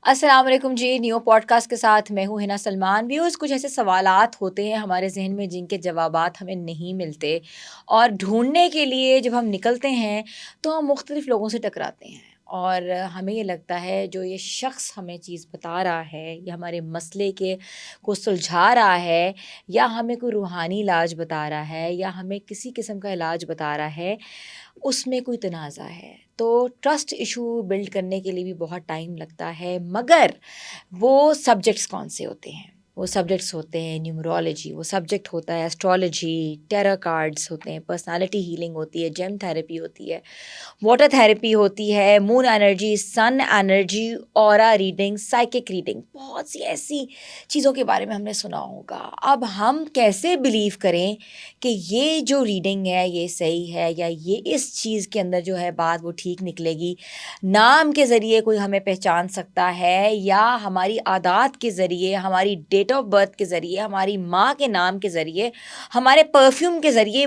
السلام علیکم جی، new pod cost کے ساتھ میں ہوں ہنا سلمان. ویورز، کچھ ایسے سوالات ہوتے ہیں ہمارے ذہن میں جن کے جوابات ہمیں نہیں ملتے، اور ڈھونڈنے کے لیے جب ہم نکلتے ہیں تو ہم مختلف لوگوں سے ٹکراتے ہیں، اور ہمیں یہ لگتا ہے جو یہ شخص ہمیں چیز بتا رہا ہے یا ہمارے مسئلے کو سلجھا رہا ہے، یا ہمیں کوئی روحانی علاج بتا رہا ہے، یا ہمیں کسی قسم کا علاج بتا رہا ہے، اس میں کوئی تنازع ہے. تو ٹرسٹ ایشو بلڈ کرنے کے لیے بھی بہت ٹائم لگتا ہے. مگر وہ سبجیکٹس کون سے ہوتے ہیں؟ وہ سبجیکٹس ہوتے ہیں نیومرولوجی، وہ سبجیکٹ ہوتا ہے ایسٹرالوجی، ٹیرا کارڈز ہوتے ہیں، پرسنالٹی ہیلنگ ہوتی ہے، جیم تھیراپی ہوتی ہے، واٹر تھیراپی ہوتی ہے، مون انرجی، سن انرجی، اورا ریڈنگ، سائیکک ریڈنگ. بہت سی ایسی چیزوں کے بارے میں ہم نے سنا ہوگا. اب ہم کیسے بلیو کریں کہ یہ جو ریڈنگ ہے یہ صحیح ہے، یا یہ اس چیز کے اندر جو ہے بات وہ ٹھیک نکلے گی؟ نام کے ذریعے کوئی ہمیں پہچان سکتا ہے، یا ہماری عادات کے ذریعے، ہماری ڈیٹ آف برتھ کے ذریعے، ہماری ماں کے نام کے ذریعے، ہمارے پرفیوم کے ذریعے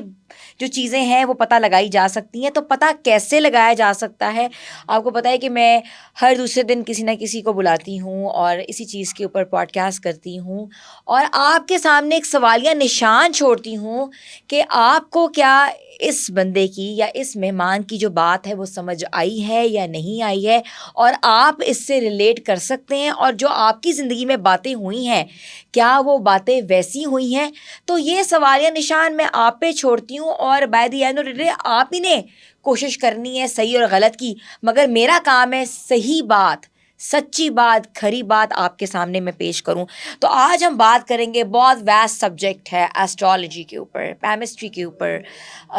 جو چیزیں ہیں وہ پتہ لگائی جا سکتی ہیں؟ تو پتہ کیسے لگایا جا سکتا ہے؟ آپ کو پتہ ہے کہ میں ہر دوسرے دن کسی نہ کسی کو بلاتی ہوں اور اسی چیز کے اوپر پوڈ کاسٹ کرتی ہوں، اور آپ کے سامنے ایک سوالیہ نشان چھوڑتی ہوں کہ آپ کو کیا اس بندے کی یا اس مہمان کی جو بات ہے وہ سمجھ آئی ہے یا نہیں آئی ہے، اور آپ اس سے ریلیٹ کر سکتے ہیں، اور جو آپ کی زندگی میں باتیں ہوئی ہیں کیا وہ باتیں ویسی ہوئی ہیں؟ تو یہ سوالیہ نشان میں آپ پہ چھوڑتی ہوں، اور by the end of the day آپ ہی نے کوشش کرنی ہے صحیح اور غلط کی. مگر میرا کام ہے صحیح بات، سچی بات، کھری بات آپ کے سامنے میں پیش کروں. تو آج ہم بات کریں گے، بہت ویسٹ سبجیکٹ ہے، ایسٹرالوجی کے اوپر، پیمسٹری کے اوپر،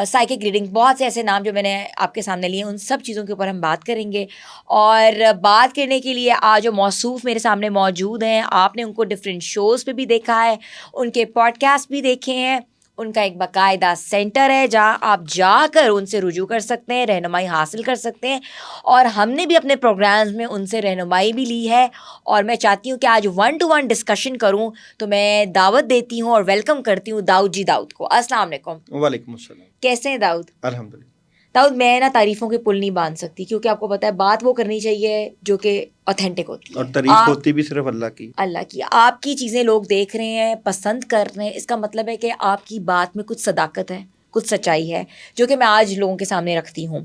سائیکک ریڈنگ، بہت سے ایسے نام جو میں نے آپ کے سامنے لیے، ان سب چیزوں کے اوپر ہم بات کریں گے. اور بات کرنے کے لیے آج جو موصوف میرے سامنے موجود ہیں، آپ نے ان کو ڈفرینٹ شوز پہ بھی دیکھا ہے، ان کے پوڈ کاسٹ بھی دیکھے ہیں، ان کا ایک باقاعدہ سینٹر ہے جہاں آپ جا کر ان سے رجوع کر سکتے ہیں، رہنمائی حاصل کر سکتے ہیں، اور ہم نے بھی اپنے پروگرامز میں ان سے رہنمائی بھی لی ہے. اور میں چاہتی ہوں کہ آج 1-to-1 ڈسکشن کروں، تو میں دعوت دیتی ہوں اور ویلکم کرتی ہوں داؤد جی داؤد کو. السلام علیکم. وعلیکم السلام. کیسے ہیں داؤد؟ الحمدللہ. داؤد، میں نا تعریفوں کے پل نہیں باندھ سکتی، کیونکہ آپ کو پتہ ہے بات وہ کرنی چاہیے جو کہ اوتھینٹک ہوتی ہے، اور تعریف ہوتی بھی صرف اللہ کی. آپ کی چیزیں لوگ دیکھ رہے ہیں، پسند کر رہے ہیں، اس کا مطلب ہے کہ آپ کی بات میں کچھ صداقت ہے، کچھ سچائی ہے، جو کہ میں آج لوگوں کے سامنے رکھتی ہوں.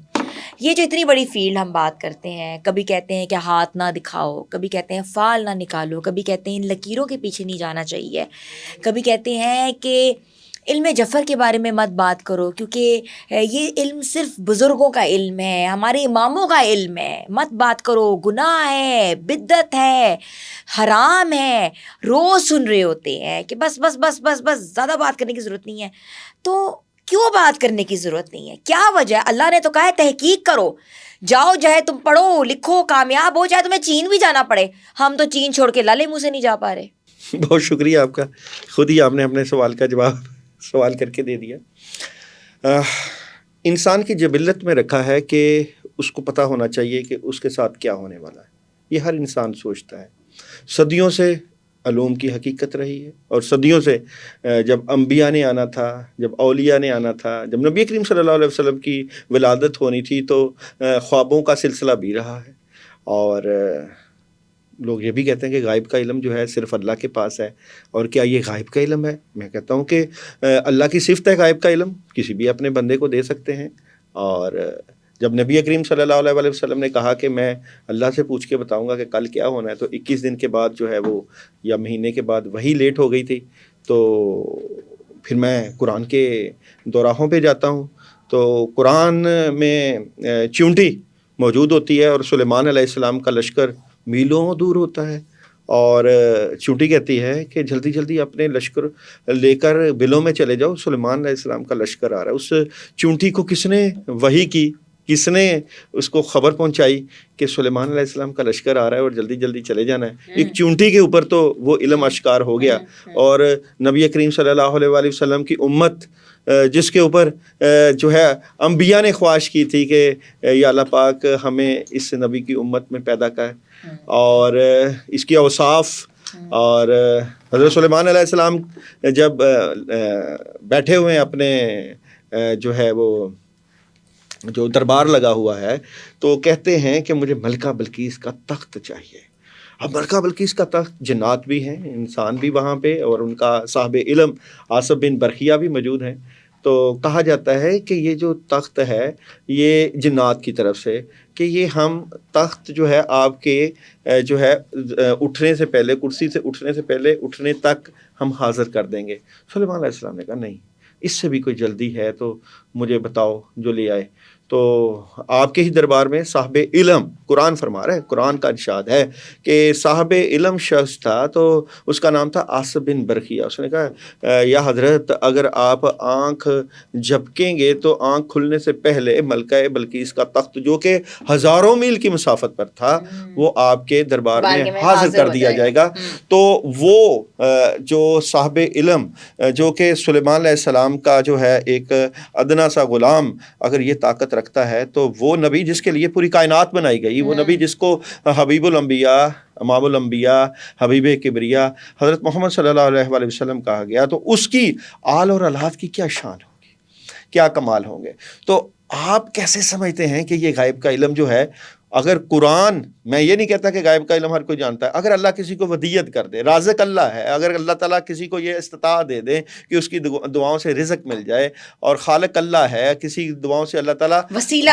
یہ جو اتنی بڑی فیلڈ ہم بات کرتے ہیں، کبھی کہتے ہیں کہ ہاتھ نہ دکھاؤ، کبھی کہتے ہیں فال نہ نکالو، کبھی کہتے ہیں لکیروں کے پیچھے نہیں جانا چاہیے، کبھی کہتے ہیں کہ علم جفر کے بارے میں مت بات کرو، کیونکہ یہ علم صرف بزرگوں کا علم ہے، ہمارے اماموں کا علم ہے، مت بات کرو، گناہ ہے، بدعت ہے، حرام ہے. روز سن رہے ہوتے ہیں کہ بس بس بس بس بس زیادہ بات کرنے کی ضرورت نہیں ہے. تو کیوں بات کرنے کی ضرورت نہیں ہے؟ کیا وجہ ہے؟ اللہ نے تو کہا ہے تحقیق کرو، جاؤ، چاہے تم پڑھو لکھو کامیاب ہو، چاہے تمہیں چین بھی جانا پڑے. ہم تو چین چھوڑ کے لالے منہ سے نہیں جا پا رہے. بہت شکریہ آپ کا، خود ہی آپ نے اپنے سوال کا جواب سوال کر کے دے دیا. انسان کی جبلت میں رکھا ہے کہ اس کو پتہ ہونا چاہیے کہ اس کے ساتھ کیا ہونے والا ہے. یہ ہر انسان سوچتا ہے. صدیوں سے علوم کی حقیقت رہی ہے، اور صدیوں سے جب انبیاء نے آنا تھا، جب اولیاء نے آنا تھا، جب نبی کریم صلی اللہ علیہ وسلم کی ولادت ہونی تھی، تو خوابوں کا سلسلہ بھی رہا ہے. اور لوگ یہ بھی کہتے ہیں کہ غائب کا علم جو ہے صرف اللہ کے پاس ہے. اور کیا یہ غائب کا علم ہے؟ میں کہتا ہوں کہ اللہ کی صفت ہے غائب کا علم، کسی بھی اپنے بندے کو دے سکتے ہیں. اور جب نبی کریم صلی اللہ علیہ وسلم نے کہا کہ میں اللہ سے پوچھ کے بتاؤں گا کہ کل کیا ہونا ہے، تو 21 دن کے بعد جو ہے وہ، یا مہینے کے بعد وہی لیٹ ہو گئی تھی. تو پھر میں قرآن کے دوراہوں پہ جاتا ہوں، تو قرآن میں چونٹی موجود ہوتی ہے، اور سلیمان علیہ السلام کا لشکر میلوں دور ہوتا ہے. اور چونٹی کہتی ہے کہ جلدی جلدی اپنے لشکر لے کر بلوں میں چلے جاؤ، سلیمان علیہ السلام کا لشکر آ رہا ہے. اس چونٹی کو کس نے وحی کی، کس نے اس کو خبر پہنچائی کہ سلیمان علیہ السلام کا لشکر آ رہا ہے اور جلدی جلدی چلے جانا ہے؟ ایک چونٹی کے اوپر تو وہ علم اشکار ہو گیا. اور نبی کریم صلی اللہ علیہ وسلم کی امت، جس کے اوپر جو ہے انبیاء نے خواہش کی تھی کہ یا اللہ پاک ہمیں اس نبی کی امت میں پیدا کر، اور اس کی اوصاف. اور حضرت سلیمان علیہ السلام جب بیٹھے ہوئے ہیں اپنے جو ہے وہ جو دربار لگا ہوا ہے، تو کہتے ہیں کہ مجھے ملکہ بلقیس کا تخت چاہیے. اب برقہ بلقیس کا تخت جنات بھی ہیں، انسان بھی وہاں پہ، اور ان کا صاحب علم آصف بن برقیہ بھی موجود ہیں. تو کہا جاتا ہے کہ یہ جو تخت ہے یہ جنات کی طرف سے، کہ یہ ہم تخت جو ہے آپ کے جو ہے اٹھنے سے پہلے، کرسی سے اٹھنے سے پہلے اٹھنے تک ہم حاضر کر دیں گے. سلیمان علیہ السلام نے کہا نہیں، اس سے بھی کوئی جلدی ہے تو مجھے بتاؤ جو لے آئے. تو آپ کے ہی دربار میں صاحب علم، قرآن فرما رہا ہے، قرآن کا ارشاد ہے کہ صاحب علم شخص تھا، تو اس کا نام تھا آصف بن برقیہ. اس نے کہا یا حضرت اگر آپ آنکھ جھپکیں گے تو آنکھ کھلنے سے پہلے ملکہ بلقیس کا تخت جو کہ ہزاروں میل کی مسافت پر تھا وہ آپ کے دربار میں حاضر کر دیا جائے گا. تو وہ جو صاحب علم جو کہ سلیمان علیہ السلام کا جو ہے ایک ادنا سا غلام اگر یہ طاقت رکھتا ہے، تو وہ نبی جس کے لیے پوری کائنات بنائی گئی، وہ نبی جس کو حبیب الانبیاء، امام الانبیاء، حبیب کبریا حضرت محمد صلی اللہ علیہ وآلہ وسلم کہا گیا، تو اس کی آل اور اولاد کی کیا شان ہوگی، کیا کمال ہوں گے. تو آپ کیسے سمجھتے ہیں کہ یہ غیب کا علم جو ہے، اگر قرآن، میں یہ نہیں کہتا کہ غیب کا علم ہر کوئی جانتا ہے، اگر اللہ کسی کو ودیت کر دے، رازق اللہ ہے، اگر اللہ تعالیٰ کسی کو یہ استطاعت دے دے کہ اس کی دعاؤں سے رزق مل جائے، اور خالق اللہ ہے، کسی دعاؤں سے اللہ تعالیٰ وسیلہ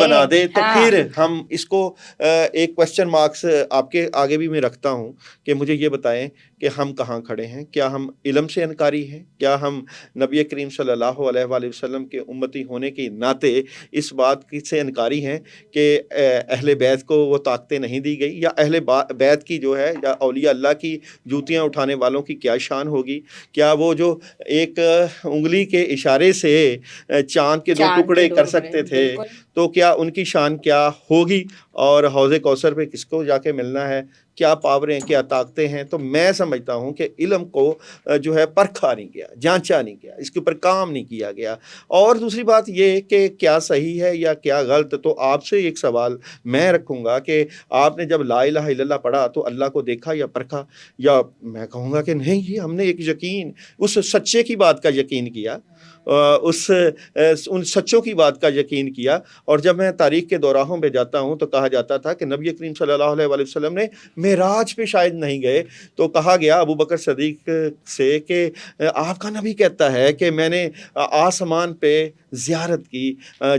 بنا دے، تو پھر ہم اس کو ایک کوسچن مارکس آپ کے آگے بھی میں رکھتا ہوں کہ مجھے یہ بتائیں کہ ہم کہاں کھڑے ہیں. کیا ہم علم سے انکاری ہیں؟ کیا ہم نبی کریم صلی اللہ علیہ وآلہ وسلم کے امتی ہونے کے ناطے اس بات سے انکاری ہیں کہ اہل بیت کو وہ طاقتیں نہیں دی گئی، یا اہل بیت کی جو ہے، یا اولیاء اللہ کی جوتیاں اٹھانے والوں کی کیا شان ہوگی؟ کیا وہ جو ایک انگلی کے اشارے سے چاند کے 2 ٹکڑے کر سکتے تھے، تو کیا ان کی شان کیا ہوگی؟ اور حوض کوثر پہ کس کو جا کے ملنا ہے؟ کیا پاوریں، کیا طاقتیں ہیں؟ تو میں سمجھتا ہوں کہ علم کو جو ہے پرکھا نہیں گیا، جانچا نہیں گیا، اس کے اوپر کام نہیں کیا گیا. اور دوسری بات یہ کہ کیا صحیح ہے یا کیا غلط، تو آپ سے ایک سوال میں رکھوں گا کہ آپ نے جب لا الہ الا اللہ پڑھا تو اللہ کو دیکھا یا پرکھا؟ یا میں کہوں گا کہ نہیں، یہ ہم نے ایک یقین، اس سچے کی بات کا یقین کیا، ان سچوں کی بات کا یقین کیا. اور جب میں تاریخ کے دوراہوں پہ جاتا ہوں تو کہا جاتا تھا کہ نبی کریم صلی اللہ علیہ وآلہ وسلم نے معراج پہ شاید نہیں گئے، تو کہا گیا ابو بکر صدیق سے کہ آپ کا نبی کہتا ہے کہ میں نے آسمان پہ زیارت کی،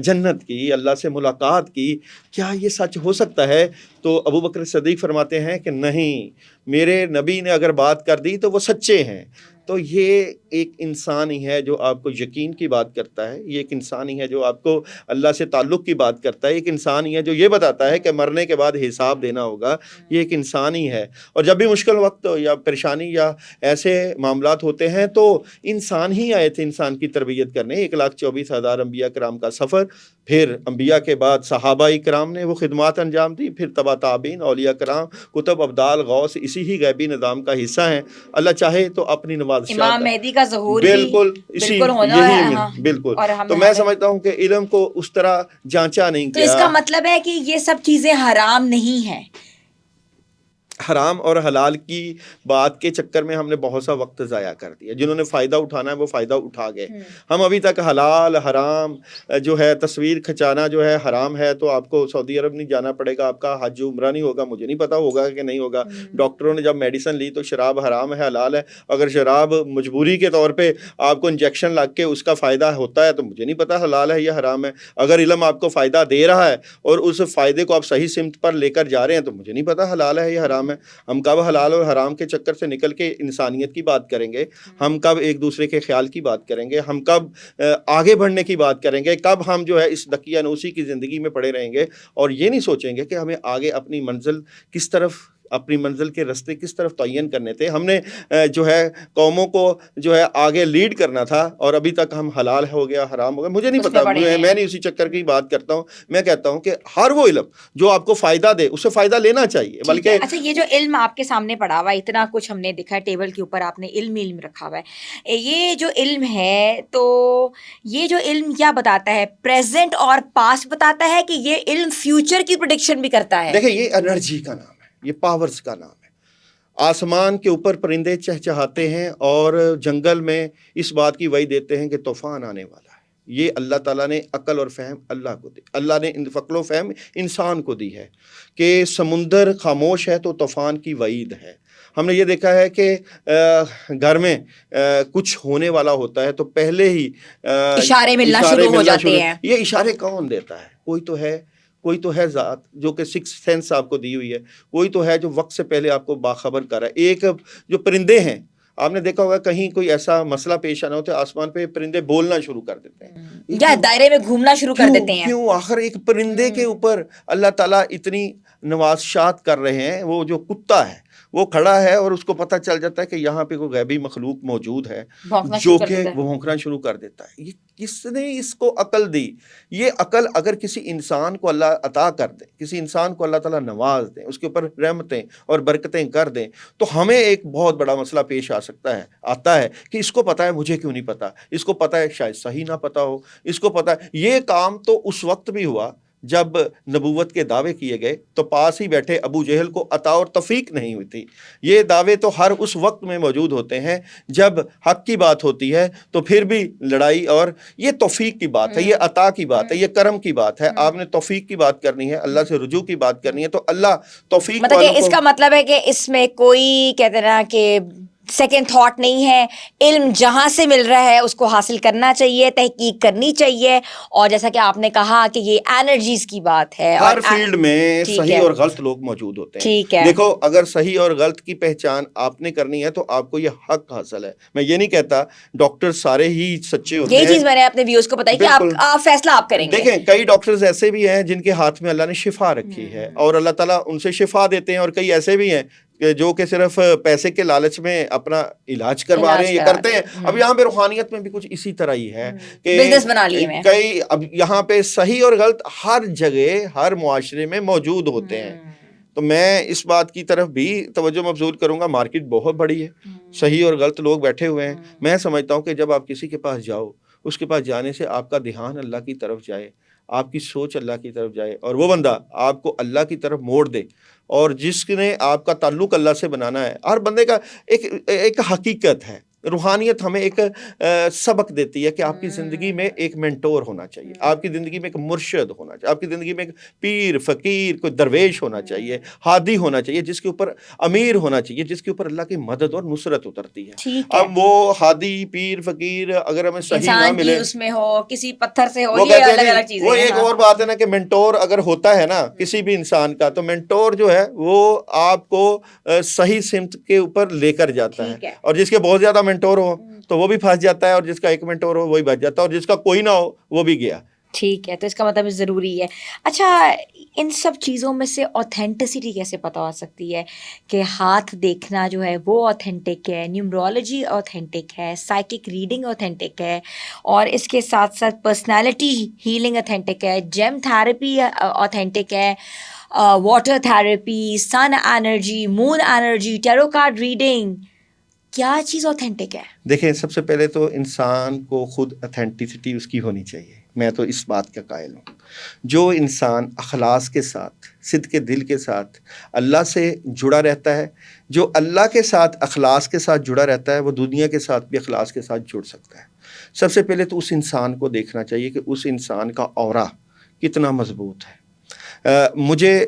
جنت کی، اللہ سے ملاقات کی، کیا یہ سچ ہو سکتا ہے؟ تو ابو بکر صدیق فرماتے ہیں کہ نہیں، میرے نبی نے اگر بات کر دی تو وہ سچے ہیں. تو یہ ایک انسان ہی ہے جو آپ کو یقین کی بات کرتا ہے، یہ ایک انسان ہی ہے جو آپ کو اللہ سے تعلق کی بات کرتا ہے، ایک انسان ہی ہے جو یہ بتاتا ہے کہ مرنے کے بعد حساب دینا ہوگا، یہ ایک انسان ہی ہے. اور جب بھی مشکل وقت یا پریشانی یا ایسے معاملات ہوتے ہیں تو انسان ہی آئے تھے انسان کی تربیت کرنے. 1,24,000 انبیاء کرام کا سفر، پھر انبیاء کے بعد صحابہ کرام نے وہ خدمات انجام دی، پھر تبع تابعین، اولیاء کرام، کتب، ابدال، غوث، اسی ہی غیبی نظام کا حصہ ہیں. اللہ چاہے تو اپنی امام مہدی کا ظہور بالکل اسی ہونا یہی ہے. بالکل. تو میں سمجھتا ہوں کہ علم کو اس طرح جانچا نہیں تو کیا. اس کا مطلب ہے کہ یہ سب چیزیں حرام نہیں ہیں. حرام اور حلال کی بات کے چکر میں ہم نے بہت سا وقت ضائع کر دیا. جنہوں نے فائدہ اٹھانا ہے وہ فائدہ اٹھا گئے. ہم ابھی تک حلال حرام جو ہے، تصویر کھچانا جو ہے حرام ہے تو آپ کو سعودی عرب نہیں جانا پڑے گا، آپ کا حج عمرہ نہیں ہوگا. مجھے نہیں پتا ہوگا کہ نہیں ہوگا. ڈاکٹروں نے جب میڈیسن لی تو شراب حرام ہے حلال ہے. اگر شراب مجبوری کے طور پہ آپ کو انجیکشن لگ کے اس کا فائدہ ہوتا ہے تو مجھے نہیں پتا حلال ہے یا حرام ہے. اگر علم آپ کو فائدہ دے رہا ہے اور اس فائدے کو آپ صحیح سمت پر لے کر جا رہے ہیں تو مجھے نہیں پتا حلال ہے یا حرام ہے. ہم کب حلال اور حرام کے چکر سے نکل کے انسانیت کی بات کریں گے؟ ہم کب ایک دوسرے کے خیال کی بات کریں گے؟ ہم کب آگے بڑھنے کی بات کریں گے؟ کب ہم جو ہے اس دقیانوسی کی زندگی میں پڑے رہیں گے اور یہ نہیں سوچیں گے کہ ہمیں آگے اپنی منزل کس طرف، اپنی منزل کے رستے کس طرف تعین کرنے تھے؟ ہم نے جو ہے قوموں کو جو ہے آگے لیڈ کرنا تھا اور ابھی تک ہم حلال ہو گیا حرام ہو گیا مجھے نہیں پتا. میں نہیں اسی چکر کی بات کرتا ہوں. میں کہتا ہوں کہ ہر وہ علم جو آپ کو فائدہ دے اس سے فائدہ لینا چاہیے. بلکہ اچھا، یہ جو علم آپ کے سامنے پڑا ہوا ہے، اتنا کچھ ہم نے دیکھا ہے ٹیبل کے اوپر، آپ نے علم رکھا ہوا ہے. یہ جو علم ہے تو یہ جو علم کیا بتاتا ہے؟ پریزنٹ اور پاسٹ بتاتا ہے کہ یہ علم فیوچر کی پریڈکشن بھی کرتا ہے؟ دیکھیں، یہ انرجی کا نام ہے، یہ پاورز کا نام ہے. آسمان کے اوپر پرندے چہچہاتے ہیں اور جنگل میں اس بات کی وعی دیتے ہیں کہ طوفان آنے والا ہے. یہ اللہ تعالیٰ نے عقل اور فہم اللہ کو دی. اللہ نے عقل و فہم انسان کو دی ہے کہ سمندر خاموش ہے تو طوفان کی وعید ہے. ہم نے یہ دیکھا ہے کہ گھر میں کچھ ہونے والا ہوتا ہے تو پہلے ہی اشارے ملنا شروع ہو جاتے ہیں. یہ اشارے کون دیتا ہے؟ کوئی تو ہے ذات جو کہ سکس سینس آپ کو دی ہوئی ہے. کوئی تو ہے جو وقت سے پہلے آپ کو باخبر کر رہا ہے. ایک جو پرندے ہیں، آپ نے دیکھا ہوگا کہیں کوئی ایسا مسئلہ پیش آنا ہوتا ہے، آسمان پہ پرندے بولنا شروع کر دیتے ہیں یا دائرے میں گھومنا شروع کر دیتے ہیں. کیوں؟ آخر ایک پرندے کے اوپر اللہ تعالیٰ اتنی نوازشات کر رہے ہیں. وہ جو کتا ہے وہ کھڑا ہے اور اس کو پتہ چل جاتا ہے کہ یہاں پہ کوئی غیبی مخلوق موجود ہے جو کہ وہ بھونکنا شروع کر دیتا ہے. یہ کس نے اس کو عقل دی؟ یہ عقل اگر کسی انسان کو اللہ عطا کر دے، کسی انسان کو اللہ تعالیٰ نواز دیں، اس کے اوپر رحمتیں اور برکتیں کر دیں، تو ہمیں ایک بہت بڑا مسئلہ پیش آتا ہے کہ اس کو پتہ ہے، مجھے کیوں نہیں پتہ؟ اس کو پتہ ہے، شاید صحیح نہ پتہ ہو. اس کو پتہ ہے. یہ کام تو اس وقت بھی ہوا جب نبوت کے دعوے کیے گئے تو پاس ہی بیٹھے ابو جہل کو عطا اور توفیق نہیں ہوئی تھی. یہ دعوے تو ہر اس وقت میں موجود ہوتے ہیں جب حق کی بات ہوتی ہے تو پھر بھی لڑائی. اور یہ توفیق کی بات ہے، یہ عطا کی بات ہے، یہ کرم کی بات ہے. آپ نے توفیق کی بات کرنی ہے، اللہ سے رجوع کی بات کرنی ہے، تو اللہ توفیق مطلب کہ اس کا مطلب ہے کہ اس میں کوئی کہتے ہیں نا کہ سیکنڈ تھاٹ نہیں ہے. علم جہاں سے مل رہا ہے اس کو حاصل کرنا چاہیے، تحقیق کرنی چاہیے. اور جیسا کہ آپ نے کہا کہ یہ انرجیز کی بات ہے، ہر فیلڈ میں صحیح اور غلط لوگ موجود ہوتے ہیں. ٹھیک ہے، دیکھو اگر صحیح اور غلط کی پہچان آپ نے کرنی ہے تو آپ کو یہ حق حاصل ہے. میں یہ نہیں کہتا ڈاکٹر سارے ہی سچے ہوتے ہیں، یہی چیز میں نے اپنے ویوز کو بتائی کہ آپ فیصلہ آپ کریں گے. دیکھیں کئی ڈاکٹرز ایسے بھی ہیں جن کے ہاتھ میں اللہ نے شفا رکھی ہے اور اللہ تعالیٰ ان سے شفا دیتے ہیں، اور کئی ایسے بھی ہیں جو کہ صرف پیسے کے لالچ میں اپنا علاج کروا رہے ہیں، یہ کرتے ہیں. اب یہاں پہ روحانیت میں بھی کچھ اسی طرح ہی ہے کہ بزنس بنا لیے میں کئی. اب یہاں پہ صحیح اور غلط ہر جگہ ہر معاشرے میں موجود ہوتے ہیں. تو میں اس بات کی طرف بھی توجہ مبذول کروں گا، مارکیٹ بہت بڑی ہے، صحیح اور غلط لوگ بیٹھے ہوئے ہیں. میں سمجھتا ہوں کہ جب آپ کسی کے پاس جاؤ، اس کے پاس جانے سے آپ کا دھیان اللہ کی طرف جائے، آپ کی سوچ اللہ کی طرف جائے، اور وہ بندہ آپ کو اللہ کی طرف موڑ دے. اور جس نے آپ کا تعلق اللہ سے بنانا ہے، ہر بندے کا ایک حقیقت ہے. روحانیت ہمیں ایک سبق دیتی ہے کہ آپ کی زندگی میں ایک مینٹور ہونا چاہیے، آپ کی زندگی میں ایک مرشد ہونا چاہیے، آپ کی زندگی میں ایک پیر فقیر کوئی درویش ہونا چاہیے، ہادی ہونا چاہیے، جس کے اوپر امیر ہونا چاہیے، جس کے اوپر اللہ کی مدد اور نصرت اترتی ہے. اب وہ ہادی پیر فقیر اگر ہمیں صحیح نہ ملے، اس میں ہو کسی پتھر سے ہو، یہ الگ الگ چیزیں. وہ ایک اور بات ہے نا کہ مینٹور اگر ہوتا ہے نا کسی بھی انسان کا، تو مینٹور جو ہے وہ آپ کو صحیح سمت کے اوپر لے کر جاتا ہے. اور جس کے بہت زیادہ مینٹور ہو تو وہ بھی پھنس جاتا ہے، اور جس کا ایک مینٹور ہو وہی بچ جاتا ہے، اور جس کا کوئی نہ ہو وہ بھی گیا. ٹھیک ہے، تو اس کا مطلب ضروری ہے. اچھا، ان سب چیزوں میں سے اوتھینٹسٹی کیسے پتہ ہو سکتی ہے کہ ہاتھ دیکھنا جو ہے وہ اوتھینٹک ہے، نیومرولوجی اوتھینٹک ہے، سائیکک ریڈنگ اوتھینٹک ہے، اور اس کے ساتھ ساتھ پرسنالٹی ہیلنگ اوتھینٹک ہے، جیم تھراپی اوتھینٹک ہے، واٹر تھراپی، سن انرجی، مون انرجی، ٹیرو کارڈ ریڈنگ، کیا چیز اوتھینٹک ہے؟ دیکھیں سب سے پہلے تو انسان کو خود اوتھینٹسٹی اس کی ہونی چاہیے. میں تو اس بات کا قائل ہوں، جو انسان اخلاص کے ساتھ، صدق کے دل کے ساتھ اللہ سے جڑا رہتا ہے، جو اللہ کے ساتھ اخلاص کے ساتھ جڑا رہتا ہے، وہ دنیا کے ساتھ بھی اخلاص کے ساتھ جڑ سکتا ہے. سب سے پہلے تو اس انسان کو دیکھنا چاہیے کہ اس انسان کا اورا کتنا مضبوط ہے. مجھے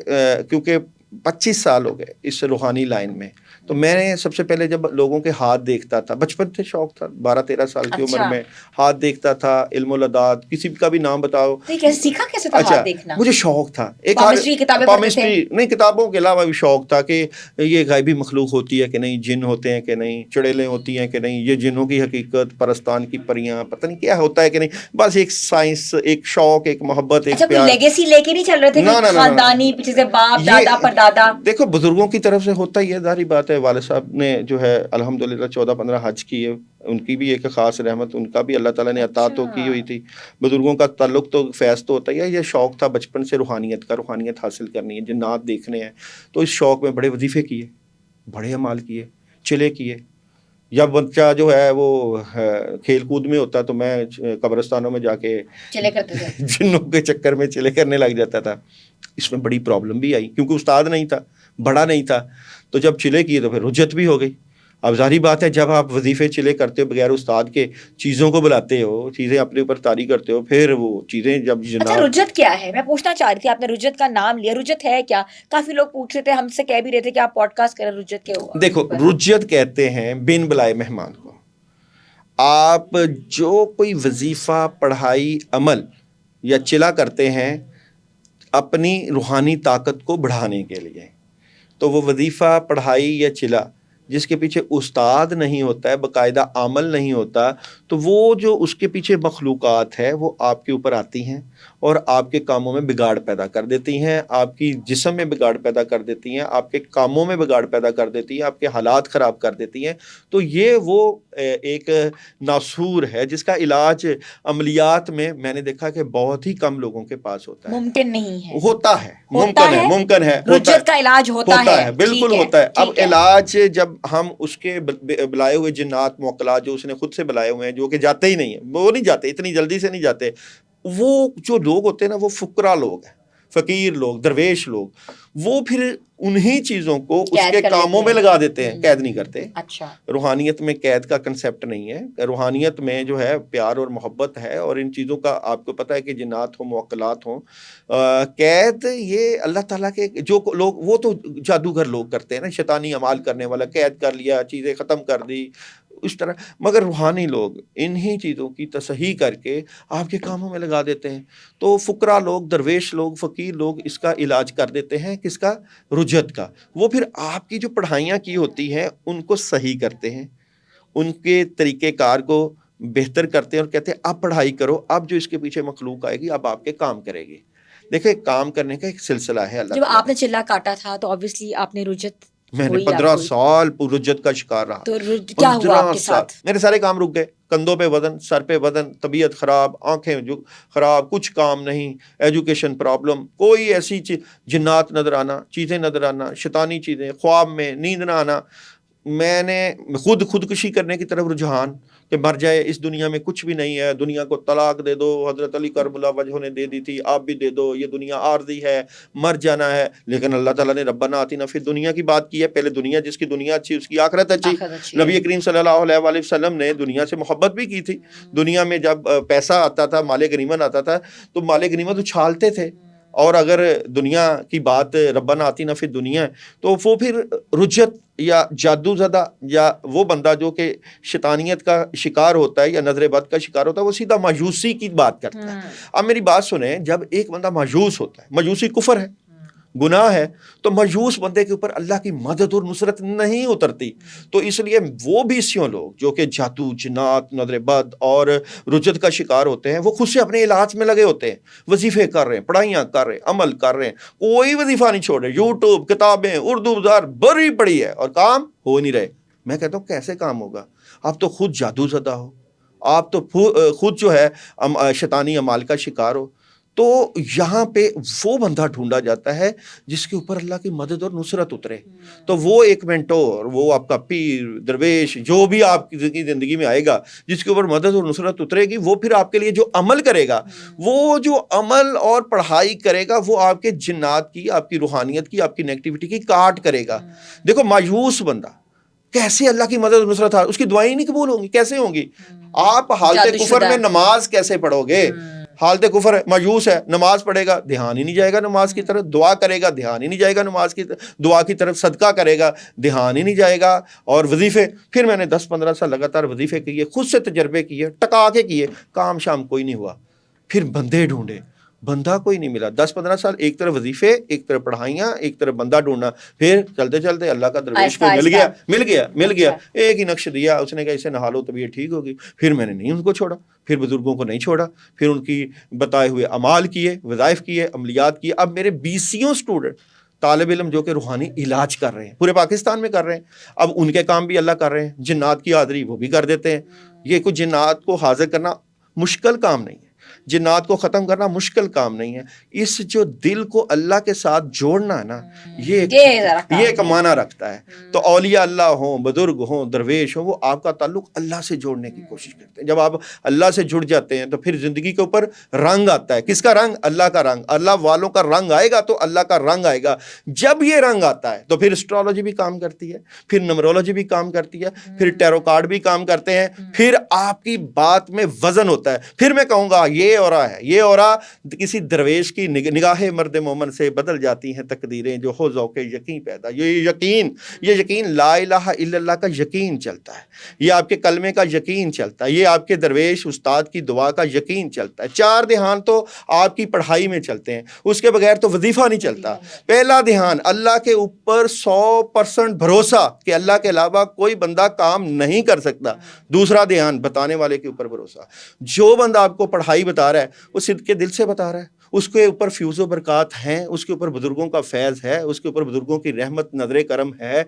کیونکہ 25 سال ہو گئے اس روحانی لائن میں، تو میں نے سب سے پہلے جب لوگوں کے ہاتھ دیکھتا تھا، بچپن سے شوق تھا، 12-13 سال کی عمر میں ہاتھ دیکھتا تھا، علم العداد کسی کا بھی نام بتاؤ. سیکھا کیسے تھا ہاتھ دیکھنا؟ مجھے شوق تھا، ایک پامسٹری نہیں، کتابوں کے علاوہ بھی شوق تھا کہ یہ غیبی مخلوق ہوتی ہے کہ نہیں، جن ہوتے ہیں کہ نہیں، چڑیلیں ہوتی ہیں کہ نہیں، یہ جنوں کی حقیقت، پرستان کی پریاں، پتہ نہیں کیا ہوتا ہے کہ نہیں. بس ایک سائنس، ایک شوق، ایک محبت، ایک پیار. لیگیسی لے کے نہیں چل رہے تھے خاندانی پیچھے سے باپ دادا پردادا؟ دیکھو بزرگوں کی طرف سے ہوتا ہی ہے، ظاہری بات ہے. والد صاحب نے جو ہے الحمدللہ 14-15 حج کیے، ان کی بھی ایک خاص رحمت، ان کا بھی اللہ تعالیٰ نے عطا تو کی ہوئی تھی. بزرگوں کا تعلق تو فیض تو ہوتا ہی ہے. یہ شوق تھا بچپن سے روحانیت کا، روحانیت حاصل کرنی ہے، جنات دیکھنے ہیں. تو اس شوق میں بڑے وظیفے کیے، بڑے اعمال کیے، چلے کیے. جب بچہ جو ہے وہ کھیل کود میں ہوتا تو میں قبرستانوں میں جا کے چلے کرتے تھے، جنوں کے چکر میں چلے کرنے لگ جاتا تھا. اس میں بڑی پرابلم بھی آئی کیونکہ استاد نہیں تھا، بڑا نہیں تھا. تو جب چلے کیے تو پھر رجت بھی ہو گئی. اب ظاہری بات ہے جب آپ وظیفے چلے کرتے ہو بغیر استاد کے، چیزوں کو بلاتے ہو، چیزیں اپنے اوپر طاری کرتے ہو، پھر وہ چیزیں جب اچھا جنات رجت کیا ہے؟ میں پوچھنا چاہ رہی تھی، آپ نے رجت کا نام لیا، رجت ہے کیا؟ کافی لوگ پوچھ رہے تھے، ہم سے کہہ بھی رہے تھے کہ آپ پوڈ کاسٹ کریں رجت کے اوپر۔ دیکھو رجت کہتے ہیں بن بلائے مہمان کو. آپ جو کوئی وظیفہ، پڑھائی، عمل یا چلا کرتے ہیں اپنی روحانی طاقت کو بڑھانے کے لیے، تو وہ وظیفہ، پڑھائی یا چلا جس کے پیچھے استاد نہیں ہوتا ہے، باقاعدہ عمل نہیں ہوتا، تو وہ جو اس کے پیچھے مخلوقات ہے وہ آپ کے اوپر آتی ہیں اور آپ کے کاموں میں بگاڑ پیدا کر دیتی ہیں، آپ کی جسم میں بگاڑ پیدا کر دیتی ہیں، آپ کے کاموں میں بگاڑ پیدا کر دیتی ہیں، آپ کے حالات خراب کر دیتی ہیں. تو یہ وہ ایک ناسور ہے جس کا علاج عملیات میں نے دیکھا کہ بہت ہی کم لوگوں کے پاس ہوتا ہے. ممکن نہیں ہے، ہوتا ہے، ہوتا ممکن ہے، ہے، ممکن ہے، ہوتا رجت کا علاج ہوتا ہے، بالکل ٹھیک ہے، ہوتا ہے. اب ٹھیک ہے۔ علاج جب ہم اس کے بلائے ہوئے جنات موکلات جو اس نے خود سے بلائے ہوئے ہیں، جو کہ جاتے ہی نہیں ہیں، وہ نہیں جاتے، اتنی جلدی سے نہیں جاتے. وہ جو لوگ ہوتے ہیں نا وہ فقراء لوگ ہیں، فقیر لوگ، درویش لوگ، وہ پھر انہی چیزوں کو اس قید کے کر کاموں لیتے میں ہیں، لگا دیتے ہیں. قید نہیں کرتے. اچھا، روحانیت میں قید کا کنسیپٹ نہیں ہے. روحانیت میں جو ہے پیار اور محبت ہے، اور ان چیزوں کا آپ کو پتہ ہے کہ جنات ہوں، موکلات ہوں. قید یہ اللہ تعالیٰ کے جو لوگ، وہ تو جادوگر لوگ کرتے ہیں نا، شیطانی اعمال کرنے والا، قید کر لیا، چیزیں ختم کر دی اس طرح. مگر روحانی لوگ انہی چیزوں کی تصحیح کر کے آپ کے کاموں میں لگا دیتے ہیں. تو فقراء لوگ، درویش لوگ، فقیر لوگ اس کا علاج کر دیتے ہیں. کس کا؟ رجت کا. وہ پھر آپ کی جو پڑھائیاں کی ہوتی ہیں ان کو صحیح کرتے ہیں، ان کے طریقہ کار کو بہتر کرتے ہیں اور کہتے ہیں اب پڑھائی کرو، اب جو اس کے پیچھے مخلوق آئے گی اب آپ کے کام کرے گی. دیکھیں کام کرنے کا ایک سلسلہ ہے. اللہ جب تعالیٰ آپ نے چلا کاٹا تھا تو obviously آپ نے رجت میں نے ہوئی، 15 سال رجت کا شکار رہا. تو کیا ہوا آپ 15 کے سال ساتھ؟ میرے سارے کام رک گئے. کندھوں پہ وزن، سر پہ وزن، طبیعت خراب، آنکھیں جو خراب، کچھ کام نہیں، ایجوکیشن پرابلم، کوئی ایسی جنات نظر آنا، چیزیں نظر آنا، شیطانی چیزیں، خواب میں نیند نہ آنا. میں نے خودکشی کرنے کی طرف رجحان کہ مر جائے، اس دنیا میں کچھ بھی نہیں ہے، دنیا کو طلاق دے دو. حضرت علی کربلا وجہ نے دے دی تھی، آپ بھی دے دو، یہ دنیا عارضی ہے، مر جانا ہے. لیکن اللہ تعالیٰ نے ربنا آتنا فی دنیا کی بات کی ہے. پہلے دنیا، جس کی دنیا اچھی اس کی آخرت اچھی. نبی کریم صلی اللہ علیہ وآلہ وسلم نے دنیا سے محبت بھی کی تھی. دنیا میں جب پیسہ آتا تھا، مال غنیمت آتا تھا، تو مال غنیمت اچھالتے تھے. اور اگر دنیا کی بات ربنا آتنا فی دنیا ہے تو وہ پھر رجت یا جادو زدہ یا وہ بندہ جو کہ شیطانیت کا شکار ہوتا ہے یا نظر بد کا شکار ہوتا ہے، وہ سیدھا مایوسی کی بات کرتا ہے. اب میری بات سنیں، جب ایک بندہ مایوس ہوتا ہے، مایوسی کفر ہے، گناہ ہے، تو مایوس بندے کے اوپر اللہ کی مدد اور نصرت نہیں اترتی. تو اس لیے وہ بھی سیوں لوگ جو کہ جادو، جنات، نظر بد اور رجت کا شکار ہوتے ہیں، وہ خود سے اپنے علاج میں لگے ہوتے ہیں، وظیفے کر رہے ہیں، پڑھائیاں کر رہے ہیں، عمل کر رہے ہیں، کوئی وظیفہ نہیں چھوڑ رہے، یوٹیوب، کتابیں، اردو بازار بری پڑی ہے اور کام ہو نہیں رہے. میں کہتا ہوں کیسے کام ہوگا؟ آپ تو خود جادو زدہ ہو، آپ تو خود جو ہے شیطانی اعمال کا شکار ہو. تو یہاں پہ وہ بندہ ڈھونڈا جاتا ہے جس کے اوپر اللہ کی مدد اور نصرت اترے. تو وہ ایک مینٹور، وہ آپ کا پیر، درویش، جو بھی آپ کی زندگی میں آئے گا، جس کے اوپر مدد اور نصرت اترے گی، وہ پھر آپ کے لیے جو عمل کرے گا، وہ جو عمل اور پڑھائی کرے گا، وہ آپ کے جنات کی، آپ کی روحانیت کی، آپ کی نیگیٹیوٹی کی کاٹ کرے گا. دیکھو مایوس بندہ کیسے اللہ کی مدد اور نصرت اس کی دعائیں نہیں قبول ہوں گی؟ کیسے ہوں گی؟ آپ حالت کفر میں نماز کیسے پڑھو گے؟ حالت کفر ہے، مایوس ہے، نماز پڑھے گا دھیان ہی نہیں جائے گا نماز کی طرف، دعا کرے گا دھیان ہی نہیں جائے گا نماز کی طرف، دعا کی طرف، صدقہ کرے گا دھیان ہی نہیں جائے گا. اور وظیفے، پھر میں نے 10-15 سال لگاتار وظیفے کیے، خود سے تجربے کیے، ٹکا کے کیے، کام شام کوئی نہیں ہوا. پھر بندے ڈھونڈے، بندہ کوئی نہیں ملا. 10-15 سال ایک طرف وظیفے، ایک طرف پڑھائیاں، ایک طرف بندہ ڈھونڈنا. پھر چلتے چلتے اللہ کا درویش کو مل گیا، ایک ہی نقش دیا، اس نے کہا اسے نہا لو طبیعت ٹھیک ہوگی. پھر میں نے نہیں ان کو چھوڑا، پھر بزرگوں کو نہیں چھوڑا، پھر ان کی بتائے ہوئے اعمال کیے، وظائف کیے، عملیات کیے. اب میرے 20 اسٹوڈنٹ، طالب علم جو کہ روحانی علاج کر رہے ہیں، پورے پاکستان میں کر رہے ہیں. اب ان کے کام بھی اللہ کر رہے ہیں. جنات کی حاضری وہ بھی کر دیتے ہیں. یہ کچھ جنات کو حاضر کرنا مشکل کام نہیں ہے، جنات کو ختم کرنا مشکل کام نہیں ہے. اس جو دل کو اللہ کے ساتھ جوڑنا ہے نا, یہ ایک معنی رکھتا ہے. تو اولیاء اللہ ہوں, بزرگ ہوں, درویش ہوں, وہ آپ کا تعلق اللہ سے جوڑنے کی کوشش کرتے ہیں. جب آپ اللہ سے جڑ جاتے ہیں تو پھر زندگی کے اوپر رنگ آتا ہے. کس کا رنگ؟ اللہ کا رنگ. اللہ والوں کا رنگ آئے گا تو اللہ کا رنگ آئے گا. جب یہ رنگ آتا ہے تو پھر اسٹرالوجی بھی کام کرتی ہے, پھر نمرولوجی بھی کام کرتی ہے, پھر ٹیرو کارڈ بھی کام کرتے ہیں, پھر آپ کی بات میں وزن ہوتا ہے. پھر میں کہوں گا یہ اورا ہے, یہ اورا کسی درویش کی نگاہ مرد مومن سے بدل جاتی ہیں تقدیریں جو ہو ذوق یقین پیدا. یہ یقین لا الہ الا اللہ کا یقین چلتا ہے, یہ آپ کے کلمے کا یقین چلتا ہے, یہ آپ کے درویش استاد کی دعا کا یقین چلتا ہے. 4 دھیان تو آپ کی پڑھائی میں چلتے ہیں, اس کے بغیر تو وظیفہ نہیں چلتا. پہلا دھیان اللہ کے اوپر 100% بھروسہ کہ اللہ کے علاوہ کوئی بندہ کام نہیں کر سکتا. دوسرا دھیان بتانے والے کے اوپر بھروسہ. جو بندہ آپ کو پڑھائی بتا رہا ہے وہ صدق کے دل سے بتا رہا ہے, اس کے اوپر فیوز و برکات ہیں, اس کے اوپر بزرگوں کا فیض ہے, اس کے اوپر بزرگوں کی رحمت نظر کرم ہے.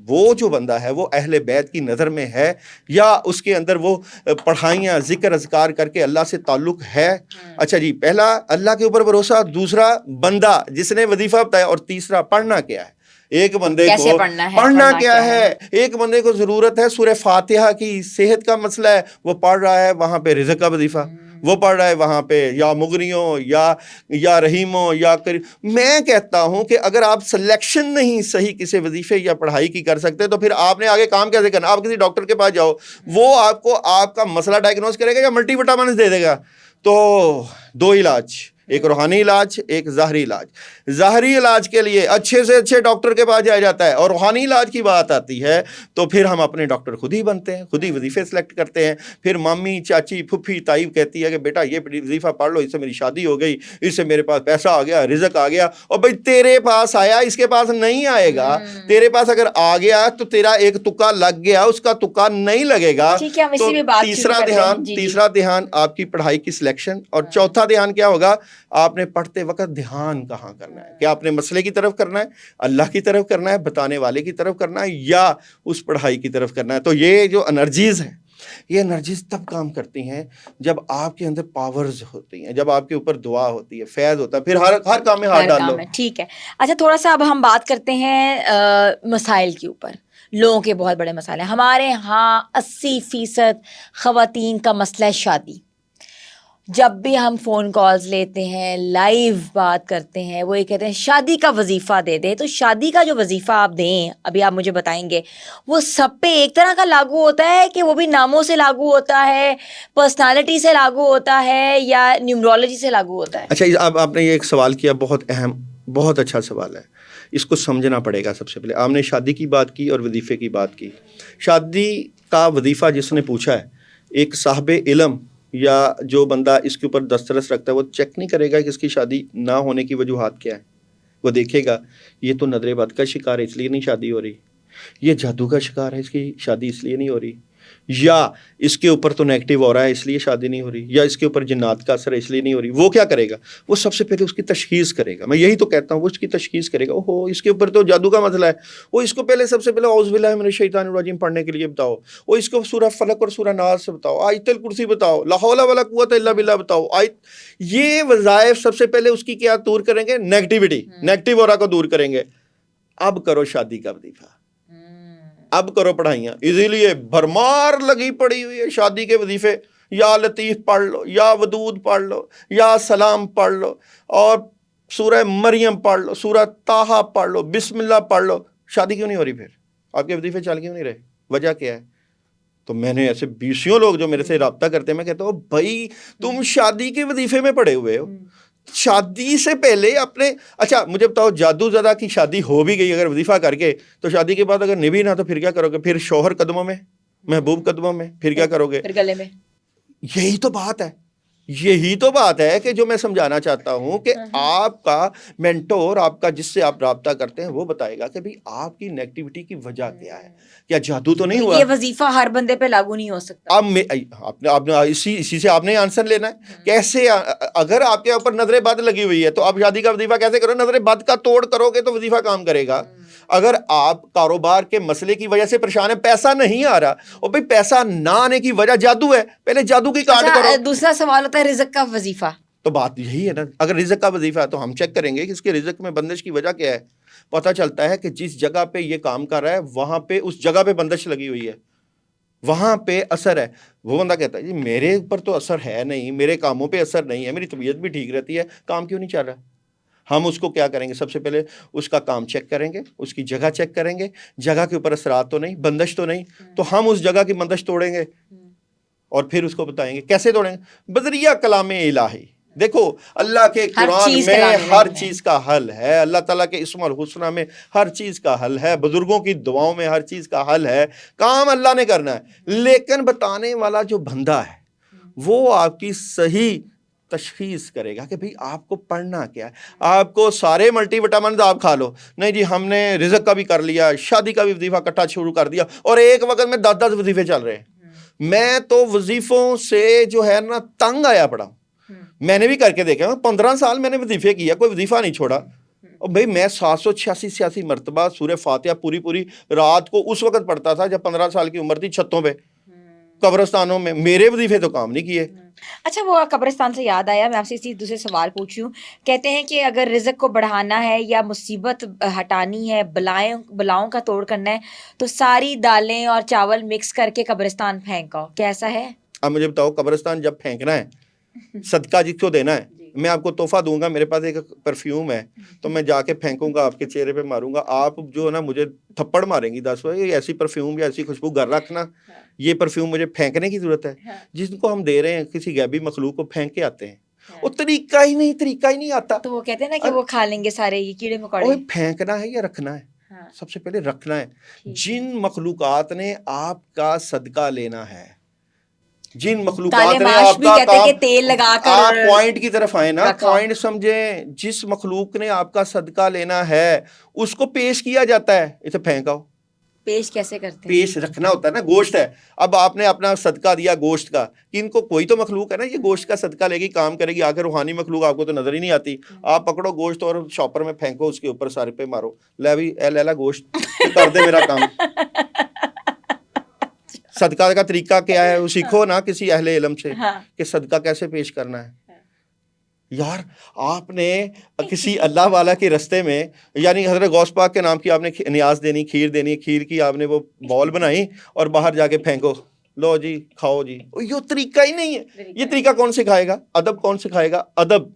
وہ جو بندہ ہے وہ اہل بیت کی نظر میں ہے, یا اس کے اندر وہ پڑھائیاں ذکر اذکار کر کے اللہ سے تعلق ہے. اچھا جی, پہلا اللہ کے اوپر بھروسہ, دوسرا بندہ جس نے وظیفہ بتایا, اور تیسرا پڑھنا کیا ہے. ایک بندے کو پڑھنا کیا ہے, ایک بندے کو ضرورت ہے سورہ فاتحہ کی, صحت کا مسئلہ ہے, وہ پڑھ رہا ہے وہاں پہ رزق کا وظیفہ, وہ پڑھ رہا ہے وہاں پہ یا مغنیوں یا رحیموں یا میں کہتا ہوں کہ اگر آپ سلیکشن نہیں صحیح کسی وظیفے یا پڑھائی کی کر سکتے تو پھر آپ نے آگے کام کیسے کرنا. آپ کسی ڈاکٹر کے پاس جاؤ, وہ آپ کو آپ کا مسئلہ ڈائگنوز کرے گا یا ملٹی وٹامنس دے دے گا. تو 2 علاج, ایک روحانی علاج, ایک ظاہری علاج. ظاہری علاج کے لیے اچھے سے اچھے ڈاکٹر کے پاس جایا جاتا ہے, اور روحانی علاج کی بات آتی ہے تو پھر ہم اپنے ڈاکٹر خود ہی بنتے ہیں, خود ہی وظیفے سلیکٹ کرتے ہیں. پھر مامی, چاچی, پھپھی, تائی کہتی ہے کہ بیٹا یہ وظیفہ پڑھ لو, اس سے میری شادی ہو گئی, اس سے میرے پاس پیسہ آ گیا, رزق آ گیا. اور بھائی تیرے پاس آیا, اس کے پاس نہیں آئے گا. تیرے پاس اگر آ گیا تو تیرا ایک تکا لگ گیا, اس کا تکا نہیں لگے گا. تو تیسرا دھیان آپ کی پڑھائی کی سلیکشن, اور چوتھا دھیان کیا ہوگا, آپ نے پڑھتے وقت دھیان کہاں کرنا ہے. کہ آپ نے مسئلے کی طرف کرنا ہے, اللہ کی طرف کرنا ہے, بتانے والے کی طرف کرنا ہے, یا اس پڑھائی کی طرف کرنا ہے. تو یہ جو انرجیز ہیں, یہ انرجیز تب کام کرتی ہیں جب آپ کے اندر پاورز ہوتی ہیں, جب آپ کے اوپر دعا ہوتی ہے, فیض ہوتا ہے, پھر ہر کام میں ہاتھ ڈال لو. ٹھیک ہے. اچھا, تھوڑا سا اب ہم بات کرتے ہیں مسائل کے اوپر. لوگوں کے بہت بڑے مسائل ہیں. ہمارے ہاں 80% خواتین کا مسئلہ ہے شادی. جب بھی ہم فون کالز لیتے ہیں, لائیو بات کرتے ہیں, وہ یہ کہتے ہیں شادی کا وظیفہ دے دیں. تو شادی کا جو وظیفہ آپ دیں, ابھی آپ مجھے بتائیں گے, وہ سب پہ ایک طرح کا لاگو ہوتا ہے کہ وہ بھی ناموں سے لاگو ہوتا ہے, پرسنالٹی سے لاگو ہوتا ہے, یا نیومرولوجی سے لاگو ہوتا ہے؟ اچھا, اب آپ نے یہ ایک سوال کیا, بہت اہم, بہت اچھا سوال ہے. اس کو سمجھنا پڑے گا. سب سے پہلے آپ نے شادی کی بات کی اور وظیفے کی بات کی. شادی کا وظیفہ جس نے پوچھا ہے, ایک صاحب علم یا جو بندہ اس کے اوپر دسترس رکھتا ہے, وہ چیک نہیں کرے گا کہ اس کی شادی نہ ہونے کی وجوہات کیا ہے. وہ دیکھے گا یہ تو نظر بد کا شکار ہے اس لیے نہیں شادی ہو رہی, یہ جادو کا شکار ہے اس کی شادی اس لیے نہیں ہو رہی, یا اس کے اوپر تو نیگیٹو ہو رہا ہے اس لیے شادی نہیں ہو رہی, یا اس کے اوپر جنات کا اثر ہے اس لیے نہیں ہو رہی. وہ کیا کرے گا, وہ سب سے پہلے اس کی تشخیص کرے گا. میں یہی تو کہتا ہوں, وہ اس کی تشخیص کرے گا. اوہو اس کے اوپر تو جادو کا مسئلہ ہے, وہ اس کو پہلے سب سے پہلے اعوذ باللہ من الشیطان الرجیم پڑھنے کے لیے بتاؤ, وہ اس کو سورہ فلق اور سورہ ناس بتاؤ, آیت الکرسی بتاؤ, لا حول ولا قوت الا باللہ بتاؤ. یہ وظائف سب سے پہلے اس کی کیا دور کریں گے, نیگیٹیوٹی, نیگیٹو اورا کو دور کریں گے. اب کرو شادی کا وظیفہ, اب کرو پڑھائیاں. اسی لیے بھرمار لگی پڑی ہوئی ہے شادی کے وظیفے. یا لطیف پڑھ لو, یا ودود پڑھ لو, یا سلام پڑھ لو, اور سورہ مریم پڑھ لو, سورہ طٰہٰ پڑھ لو, بسم اللہ پڑھ لو. شادی کیوں نہیں ہو رہی پھر؟ آپ کے وظیفے چل کیوں نہیں رہے؟ وجہ کیا ہے؟ تو میں نے ایسے 20 لوگ جو میرے سے رابطہ کرتے ہیں, میں کہتا ہوں بھائی تم شادی کے وظیفے میں پڑے ہوئے ہو. شادی سے پہلے اپنے, اچھا مجھے بتاؤ, جادو زدہ کی شادی ہو بھی گئی اگر وظیفہ کر کے, تو شادی کے بعد اگر نبھی نہ تو پھر کیا کرو گے؟ پھر شوہر قدموں میں, محبوب قدموں میں, پھر کیا کرو گے؟ پھر گلے میں. یہی تو بات ہے, یہی تو بات ہے کہ جو میں سمجھانا چاہتا ہوں کہ آپ کا مینٹور, آپ کا جس سے آپ رابطہ کرتے ہیں, وہ بتائے گا کہ بھئی آپ کی نیگیٹیوٹی کی وجہ کیا ہے. کیا جادو تو نہیں ہوا؟ یہ وظیفہ ہر بندے پہ لاگو نہیں ہو سکتا. اب آپ نے اسی سے آپ نے آنسر لینا ہے. کیسے؟ اگر آپ کے اوپر نظر بد لگی ہوئی ہے تو آپ شادی کا وظیفہ کیسے کرو؟ نظر بد کا توڑ کرو گے تو وظیفہ کام کرے گا. اگر آپ کاروبار کے مسئلے کی وجہ سے پریشان ہیں, پیسہ نہیں آ رہا, اور بھائی پیسہ نہ آنے کی وجہ جادو ہے, پہلے جادو کی کاٹ کرو. دوسرا سوال ہوتا ہے رزق کا وظیفہ. تو بات یہی ہے نا, اگر رزق کا وظیفہ ہے تو ہم چیک کریں گے کہ اس کے رزق میں بندش کی وجہ کیا ہے. پتہ چلتا ہے کہ جس جگہ پہ یہ کام کر رہا ہے وہاں پہ اس جگہ پہ بندش لگی ہوئی ہے, وہاں پہ اثر ہے. وہ بندہ کہتا ہے جی میرے اوپر تو اثر ہے نہیں, میرے کاموں پہ اثر نہیں ہے, میری طبیعت بھی ٹھیک رہتی ہے, کام کیوں نہیں چل رہا. ہم اس کو کیا کریں گے, سب سے پہلے اس کا کام چیک کریں گے, اس کی جگہ چیک کریں گے, جگہ کے اوپر اثرات تو نہیں, بندش تو نہیں, تو ہم اس جگہ کی بندش توڑیں گے اور پھر اس کو بتائیں گے کیسے توڑیں گے. بذریعہ کلام الہی. دیکھو اللہ کے قرآن میں ہر چیز کا حل ہے, اللہ تعالیٰ کے اسم الحسنہ میں ہر چیز کا حل ہے, بزرگوں کی دعاؤں میں ہر چیز کا حل ہے. کام اللہ نے کرنا ہے, لیکن بتانے والا جو بندہ ہے وہ آپ کی صحیح تشخیص کرے گا کہ بھئی آپ کو پڑھنا کیا ہے. آپ کو سارے ملٹی وٹامنز آپ کھا لو, نہیں جی ہم نے رزق کا بھی کر لیا, شادی کا بھی وظیفہ اکٹھا شروع کر دیا, اور ایک وقت میں 10 وظیفے چل رہے ہیں. میں تو وظیفوں سے جو ہے نا تنگ آیا پڑا. میں نے بھی کر کے دیکھا, 15 سال میں نے وظیفے کیا, کوئی وظیفہ نہیں چھوڑا. اور بھئی میں 786 مرتبہ سورہ فاتحہ پوری رات کو اس وقت پڑھتا تھا جب 15 سال کی عمر تھی, چھتوں پہ قبرستانوں میں. میرے وظیفے تو کام نہیں کیے. اچھا وہ قبرستان سے یاد آیا, میں آپ سے اسی دوسرے سوال پوچھوں. کہتے ہیں کہ اگر رزق کو بڑھانا ہے یا مصیبت ہٹانی ہے, بلاؤں کا توڑ کرنا ہے, تو ساری دالیں اور چاول مکس کر کے قبرستان پھینکو, کیسا ہے؟ اب مجھے بتاؤ, قبرستان جب پھینکنا ہے, صدقہ جس کو دینا ہے, میں آپ کو تحفہ دوں گا, میرے پاس ایک پرفیوم ہے تو میں جا کے پھینکوں گا, آپ کے چہرے پہ ماروں گا, آپ جو ہے نا مجھے تھپڑ ماریں گی 10 بار, ایسی پرفیوم یا ایسی خوشبو گھر رکھنا, یہ پرفیوم مجھے پھینکنے کی ضرورت ہے. جس کو ہم دے رہے ہیں کسی غیبی مخلوق کو پھینک کے آتے ہیں, وہ طریقہ ہی نہیں آتا. تو وہ کہتے ہیں نا کہ وہ کھا لیں گے سارے یہ کیڑے مکوڑے. پھینکنا ہے یا رکھنا ہے؟ سب سے پہلے رکھنا ہے. جن مخلوقات نے آپ کا صدقہ لینا ہے, جن مخلوقات نے آپ کا کام, تیل لگا کر آپ پوائنٹ کی طرف آئے نا, پوائنٹ سمجھیں, جس مخلوق نے آپ کا صدقہ لینا ہے اس کو پیش کیا جاتا ہے, اسے پھینکاؤ. پیش کیسے کرتے ہیں؟ پیش رکھنا ہوتا ہے نا, گوشت ہے, اب آپ نے اپنا صدقہ دیا گوشت کا, کہ ان کو کوئی تو مخلوق ہے نا یہ گوشت کا صدقہ لے گی, کام کرے گی, آخر روحانی مخلوق آپ کو تو نظر ہی نہیں آتی. آپ پکڑو گوشت اور شاپر میں پھینکو, اس کے اوپر سارے پہ مارو, لے بھی اے لیلا گوشت کر دے میرا کام. صدقہ کا طریقہ کیا ہے وہ سیکھو نا کسی اہل علم سے, کہ صدقہ کیسے پیش کرنا ہے. یار آپ نے کسی اللہ والا کے رستے میں, یعنی حضرت غوث پاک کے نام کی آپ نے نیاز دینی, کھیر دینی, کھیر کی آپ نے وہ بال بنائی اور باہر جا کے پھینکو, لو جی کھاؤ جی. یہ طریقہ ہی نہیں ہے. یہ طریقہ کون سکھائے گا؟ ادب کون سکھائے گا؟ ادب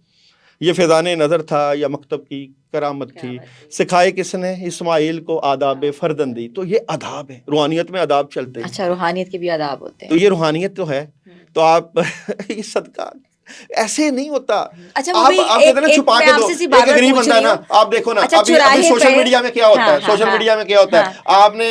یہ فیضان نظر تھا یا مکتب کی کرامت تھی, سکھائے کس نے؟ اسماعیل کو آداب فرزندی. تو یہ آداب ہے, روحانیت میں آداب چلتے ہیں. اچھا روحانیت کے بھی آداب ہوتے ہیں, تو یہ روحانیت تو ہے. تو آپ یہ صدقہ ایسے نہیں ہوتا. اچھا آپ کہتے ہیں نا چھپا کے دو, ایک غریب بندہ ہے نا, آپ دیکھو نا ابھی سوشل میڈیا میں کیا ہوتا ہے, سوشل میڈیا میں کیا ہوتا ہے, آپ نے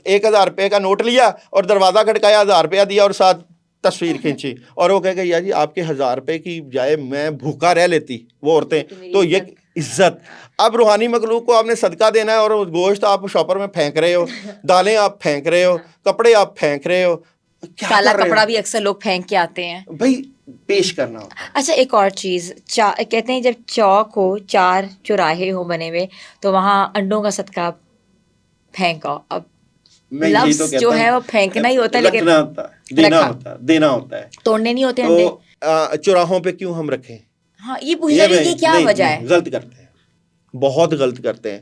1000 روپے کا نوٹ لیا اور دروازہ کھٹکایا, 1000 روپیہ دیا اور ساتھ تصویر کھینچی, اور وہ کہے گا یا جی آپ کے 1000 روپے کی جائے میں بھوکا رہ لیتی, وہ عورتیں, تو یہ عزت. اب روحانی مخلوق کو آپ نے صدقہ دینا ہے اور گوشت آپ شاپر میں پھینک رہے ہو, دالیں آپ پھینک رہے ہو, کپڑے آپ پھینک رہے ہو, کالا کپڑا بھی اکثر لوگ پھینک کے آتے ہیں بھائی, پیش کرنا ہوتا ہے. اچھا ایک اور چیز, کہتے ہیں جب چوک ہو, 4 چوراہے ہو بنے ہوئے, تو وہاں انڈوں کا صدقہ پھینکو. اب لفظ جو ہے وہ پھینکنا ہی ہوتا ہے, لیکن دینا ہوتا ہے, توڑنے نہیں ہوتے انڈے. تو چوراہوں پہ کیوں ہم رکھیں؟ ہاں یہ پوچھنا ہے کہ کیا وجہ ہے. غلط کرتے ہیں, بہت غلط کرتے ہیں.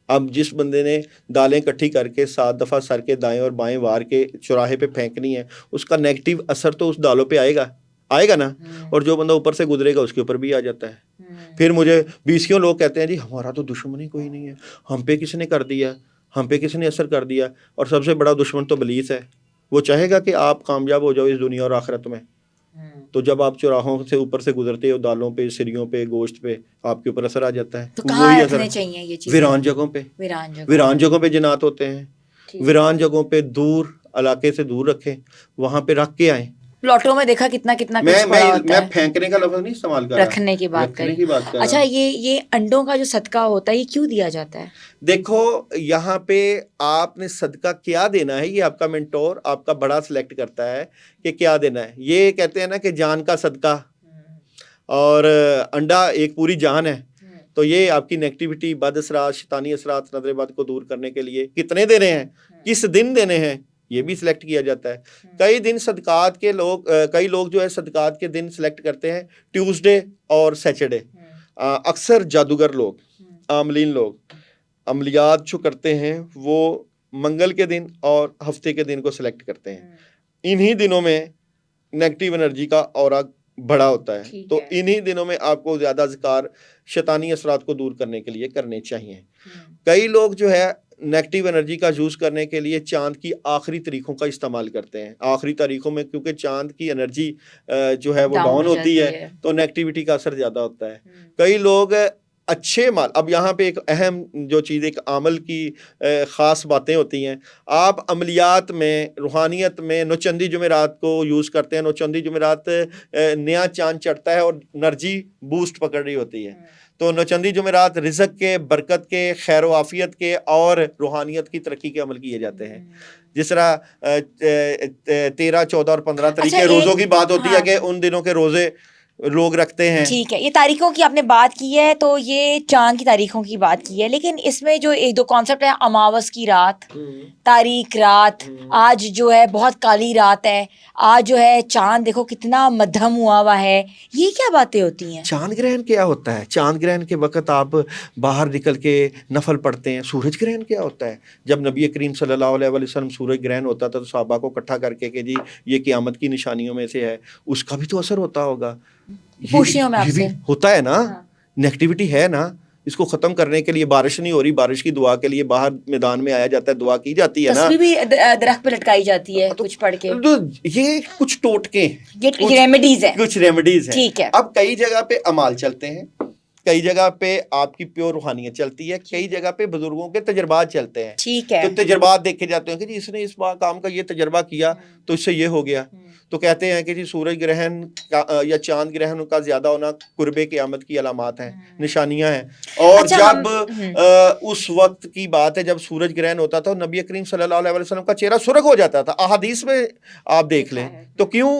اب جس بندے نے دالیں کٹھی کر کے 7 دفعہ سر کے دائیں اور بائیں وار کے چوراہے پہ پھینکنی ہے, اس کا نیگیٹو اثر تو اس دالوں پہ آئے گا نا, اور جو بندہ اوپر سے گزرے گا اس کے اوپر بھی آ جاتا ہے. پھر مجھے 20 لوگ کہتے ہیں جی ہمارا تو دشمن ہی کوئی نہیں ہے, ہم پہ کس نے کر دیا, ہم پہ کس نے اثر کر دیا, اور سب سے بڑا دشمن تو ابلیس ہے. وہ چاہے گا کہ آپ کامیاب ہو جاؤ اس دنیا اور آخرت میں. تو جب آپ چوراہوں سے اوپر سے گزرتے ہو, دالوں پہ, سریوں پہ, گوشت پہ, آپ کے اوپر اثر آ جاتا ہے. تو کہاں رکھنے چاہیے یہ چیزیں؟ ویران جگہوں پہ. ویران جگہوں پہ جنات ہوتے ہیں, ویران جگہوں پہ دور علاقے سے دور رکھیں, وہاں پہ رکھ کے آئیں. پلاٹوں میں دیکھا کتنا میں پھینکنے کا لفظ نہیں استعمال کر رہا, رکھنے کی بات کریں. اچھا یہ انڈوں کا جو صدقہ ہوتا ہے یہ کیوں دیا جاتا ہے؟ دیکھو یہاں پہ آپ نے صدقہ کیا دینا ہے, یہ آپ کا مینٹور, آپ کا بڑا سلیکٹ کرتا ہے کہ کیا دینا ہے. یہ کہتے ہیں نا کہ جان کا صدقہ, اور انڈا ایک پوری جان ہے, تو یہ آپ کی نیگیٹیوٹی، بد اثرات، شیطانی اثرات، نظر بد کو دور کرنے کے لیے کتنے دینے ہیں، کس دن دینے ہیں، یہ بھی سلیکٹ کیا جاتا ہے۔ کئی دن صدقات کے لوگ، کئی لوگ جو ہے صدقات کے دن سلیکٹ کرتے ہیں ٹیوزڈے اور سیچرڈے۔ اکثر جادوگر لوگ، عاملین لوگ عملیات جو کرتے ہیں وہ منگل کے دن اور ہفتے کے دن کو سلیکٹ کرتے ہیں۔ انہی دنوں میں نیگیٹو انرجی کا اورا بڑا ہوتا ہے، تو انہی دنوں میں آپ کو زیادہ اذکار شیطانی اثرات کو دور کرنے کے لیے کرنے چاہیے۔ کئی لوگ جو ہے نیگیٹو انرجی کا یوز کرنے کے لیے چاند کی آخری تاریخوں کا استعمال کرتے ہیں۔ آخری تاریخوں میں کیونکہ چاند کی انرجی جو ہے وہ ڈاؤن ہوتی ہے تو نیگیٹیوٹی کا اثر زیادہ ہوتا ہے۔ کئی لوگ اچھے مال، اب یہاں پہ ایک اہم جو چیز، ایک عمل کی خاص باتیں ہوتی ہیں۔ آپ عملیات میں، روحانیت میں نوچندی جمعرات کو یوز کرتے ہیں۔ نوچندی جمعرات نیا چاند چڑھتا ہے اور انرجی بوسٹ پکڑ رہی ہوتی ہے، تو نوچندی جمعرات رزق کے، برکت کے، خیر و عافیت کے اور روحانیت کی ترقی کے عمل کیے جاتے ہیں۔ جس طرح 13، 14 اور 15 تاریخ روزوں کی بات ہوتی ہے کہ ان دنوں کے روزے لوگ رکھتے ہیں۔ ٹھیک ہے، یہ تاریخوں کی آپ نے بات کی ہے تو یہ چاند کی تاریخوں کی بات کی ہے، لیکن اس میں جو ایک دو کانسیپٹ ہے، اماوس کی رات، تاریک رات، آج جو ہے بہت کالی رات ہے، آج جو ہے چاند دیکھو کتنا مدھم ہوا ہے، یہ کیا باتیں ہوتی ہیں؟ چاند گرہن کیا ہوتا ہے؟ چاند گرہن کے وقت آپ باہر نکل کے نفل پڑھتے ہیں۔ سورج گرہن کیا ہوتا ہے؟ جب نبی کریم صلی اللہ علیہ وسلم سورج گرہن ہوتا تھا تو صحابہ کو اکٹھا کر کے کہ جی یہ قیامت کی نشانیوں میں سے ہے، اس کا بھی تو اثر ہوتا ہوگا۔ پوچھنی ہوں میں آپ سے، ہوتا ہے نا، نیگیٹیوٹی ہے نا، اس کو ختم کرنے کے لیے بارش نہیں ہو رہی، بارش کی دعا کے لیے باہر میدان میں آیا جاتا ہے، دعا کی جاتی ہے نا، تسبیح بھی درخت پہ لٹکائی جاتی ہے کچھ پڑھ کے۔ تو یہ کچھ ٹوٹکے ہیں، ریمیڈیز ہیں، کچھ ریمیڈیز ہیں۔ ٹھیک ہے، اب کئی جگہ پہ اعمال چلتے ہیں، کئی جگہ پہ آپ کی پیور روحانیت چلتی ہے، کئی جگہ پہ بزرگوں کے تجربات چلتے ہیں۔ ٹھیک ہے، تو تجربات دیکھے جاتے ہیں کہ جی اس نے اس کام کا یہ تجربہ کیا تو اس سے یہ ہو گیا، تو کہتے ہیں کہ جی سورج گرہن یا چاند گرہن کا زیادہ ہونا قرب قیامت کی علامات ہیں، نشانیاں ہیں۔ اور جب اس وقت کی بات ہے جب سورج گرہن ہوتا تھا نبی کریم صلی اللہ علیہ وسلم کا چہرہ سرخ ہو جاتا تھا، احادیث میں آپ دیکھ لیں، تو کیوں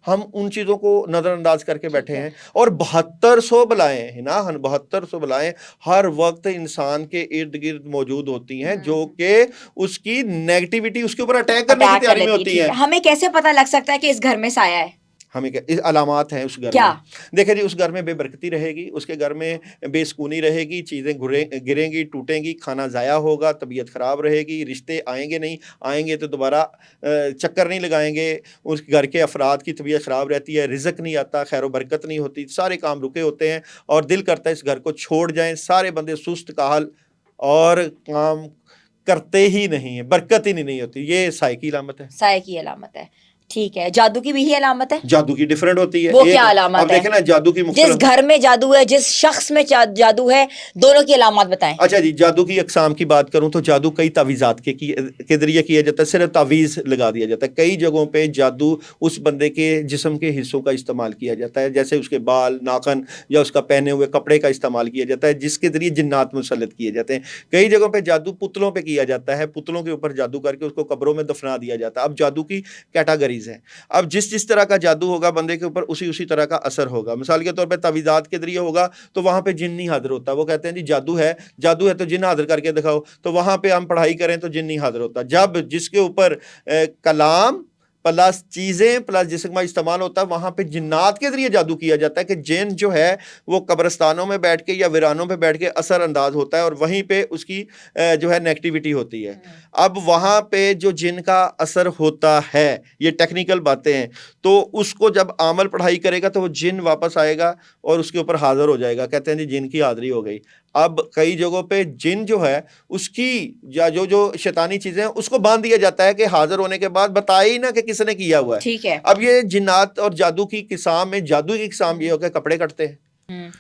ہم ان چیزوں کو نظر انداز کر کے بیٹھے ہیں؟ اور 7200 بلائیں ہیں نا، 7200 بلائیں ہر وقت انسان کے ارد گرد موجود ہوتی ہیں جو کہ اس کی نیگیٹیوٹی اس کے اوپر اٹیک کرنے کی تیاری میں ہوتی ہیں۔ ہمیں کیسے پتہ لگ سکتا ہے کہ اس گھر میں سایہ ہے؟ ہمیں کیا علامات ہیں اس گھر میں؟ دیکھیں جی، اس گھر میں بے برکتی رہے گی، اس کے گھر میں بے سکونی رہے گی، چیزیں گریں گی، ٹوٹیں گی، کھانا ضائع ہوگا، طبیعت خراب رہے گی، رشتے آئیں گے نہیں، آئیں گے تو دوبارہ چکر نہیں لگائیں گے، اس گھر کے افراد کی طبیعت خراب رہتی ہے، رزق نہیں آتا، خیر و برکت نہیں ہوتی، سارے کام رکے ہوتے ہیں اور دل کرتا ہے اس گھر کو چھوڑ جائیں۔ سارے بندے سست کاہل اور کام کرتے ہی نہیں ہیں، برکت ہی نہیں ہوتی۔ یہ سائے کی علامت ہے، سائے کی علامت ہے۔ ٹھیک ہے، جادو کی بھی ہی علامت ہے؟ جادو کی ڈیفرنٹ ہوتی ہے۔ وہ کیا علامت ہے؟ اب دیکھیں نا، جادو کی جس گھر میں جادو ہے، جس شخص میں جادو ہے، دونوں کی علامات بتائیں۔ اچھا جی، جادو کی اقسام کی بات کروں تو جادو کئی تعویذات کے ذریعے کیا جاتا ہے، صرف تعویذ لگا دیا جاتا ہے۔ کئی جگہوں پہ جادو اس بندے کے جسم کے حصوں کا استعمال کیا جاتا ہے، جیسے اس کے بال، ناخن یا اس کا پہنے ہوئے کپڑے کا استعمال کیا جاتا ہے، جس کے ذریعے جنات مسلط کیے جاتے ہیں۔ کئی جگہوں پہ جادو پتلوں پہ کیا جاتا ہے، پتلوں کے اوپر جادو کر کے اس کو قبروں میں دفنا دیا جاتا ہے۔ اب جادو کی کیٹاگریز ہیں، اب جس طرح کا جادو ہوگا بندے کے اوپر اسی طرح کا اثر ہوگا۔ مثال کے طور پہ تعویذات کے ذریعے ہوگا تو وہاں پہ جن نہیں حاضر ہوتا، وہ کہتے ہیں جی جادو ہے تو جن حاضر کر کے دکھاؤ، تو وہاں پہ ہم پڑھائی کریں تو جن نہیں حاضر ہوتا۔ جب جس کے اوپر کلام پلس چیزیں پلس جسم کا استعمال ہوتا ہے، وہاں پہ جنات کے ذریعے جادو کیا جاتا ہے کہ جن جو ہے وہ قبرستانوں میں بیٹھ کے یا ویرانوں پہ بیٹھ کے اثر انداز ہوتا ہے اور وہیں پہ اس کی جو ہے نیگیٹیوٹی ہوتی ہے۔ اب وہاں پہ جو جن کا اثر ہوتا ہے، یہ ٹیکنیکل باتیں ہیں، تو اس کو جب عمل پڑھائی کرے گا تو وہ جن واپس آئے گا اور اس کے اوپر حاضر ہو جائے گا، کہتے ہیں جی جن کی حاضری ہو گئی۔ اب کئی جگہوں پہ جن جو ہے اس کی یا جو شیطانی چیزیں ہیں اس کو باندھ دیا جاتا ہے کہ حاضر ہونے کے بعد بتائی نا کہ کس نے کیا ہوا ہے۔ ٹھیک ہے، اب یہ جنات اور جادو کی اقسام میں جادو کی اقسام یہ ہو کہ کپڑے کٹتے ہیں،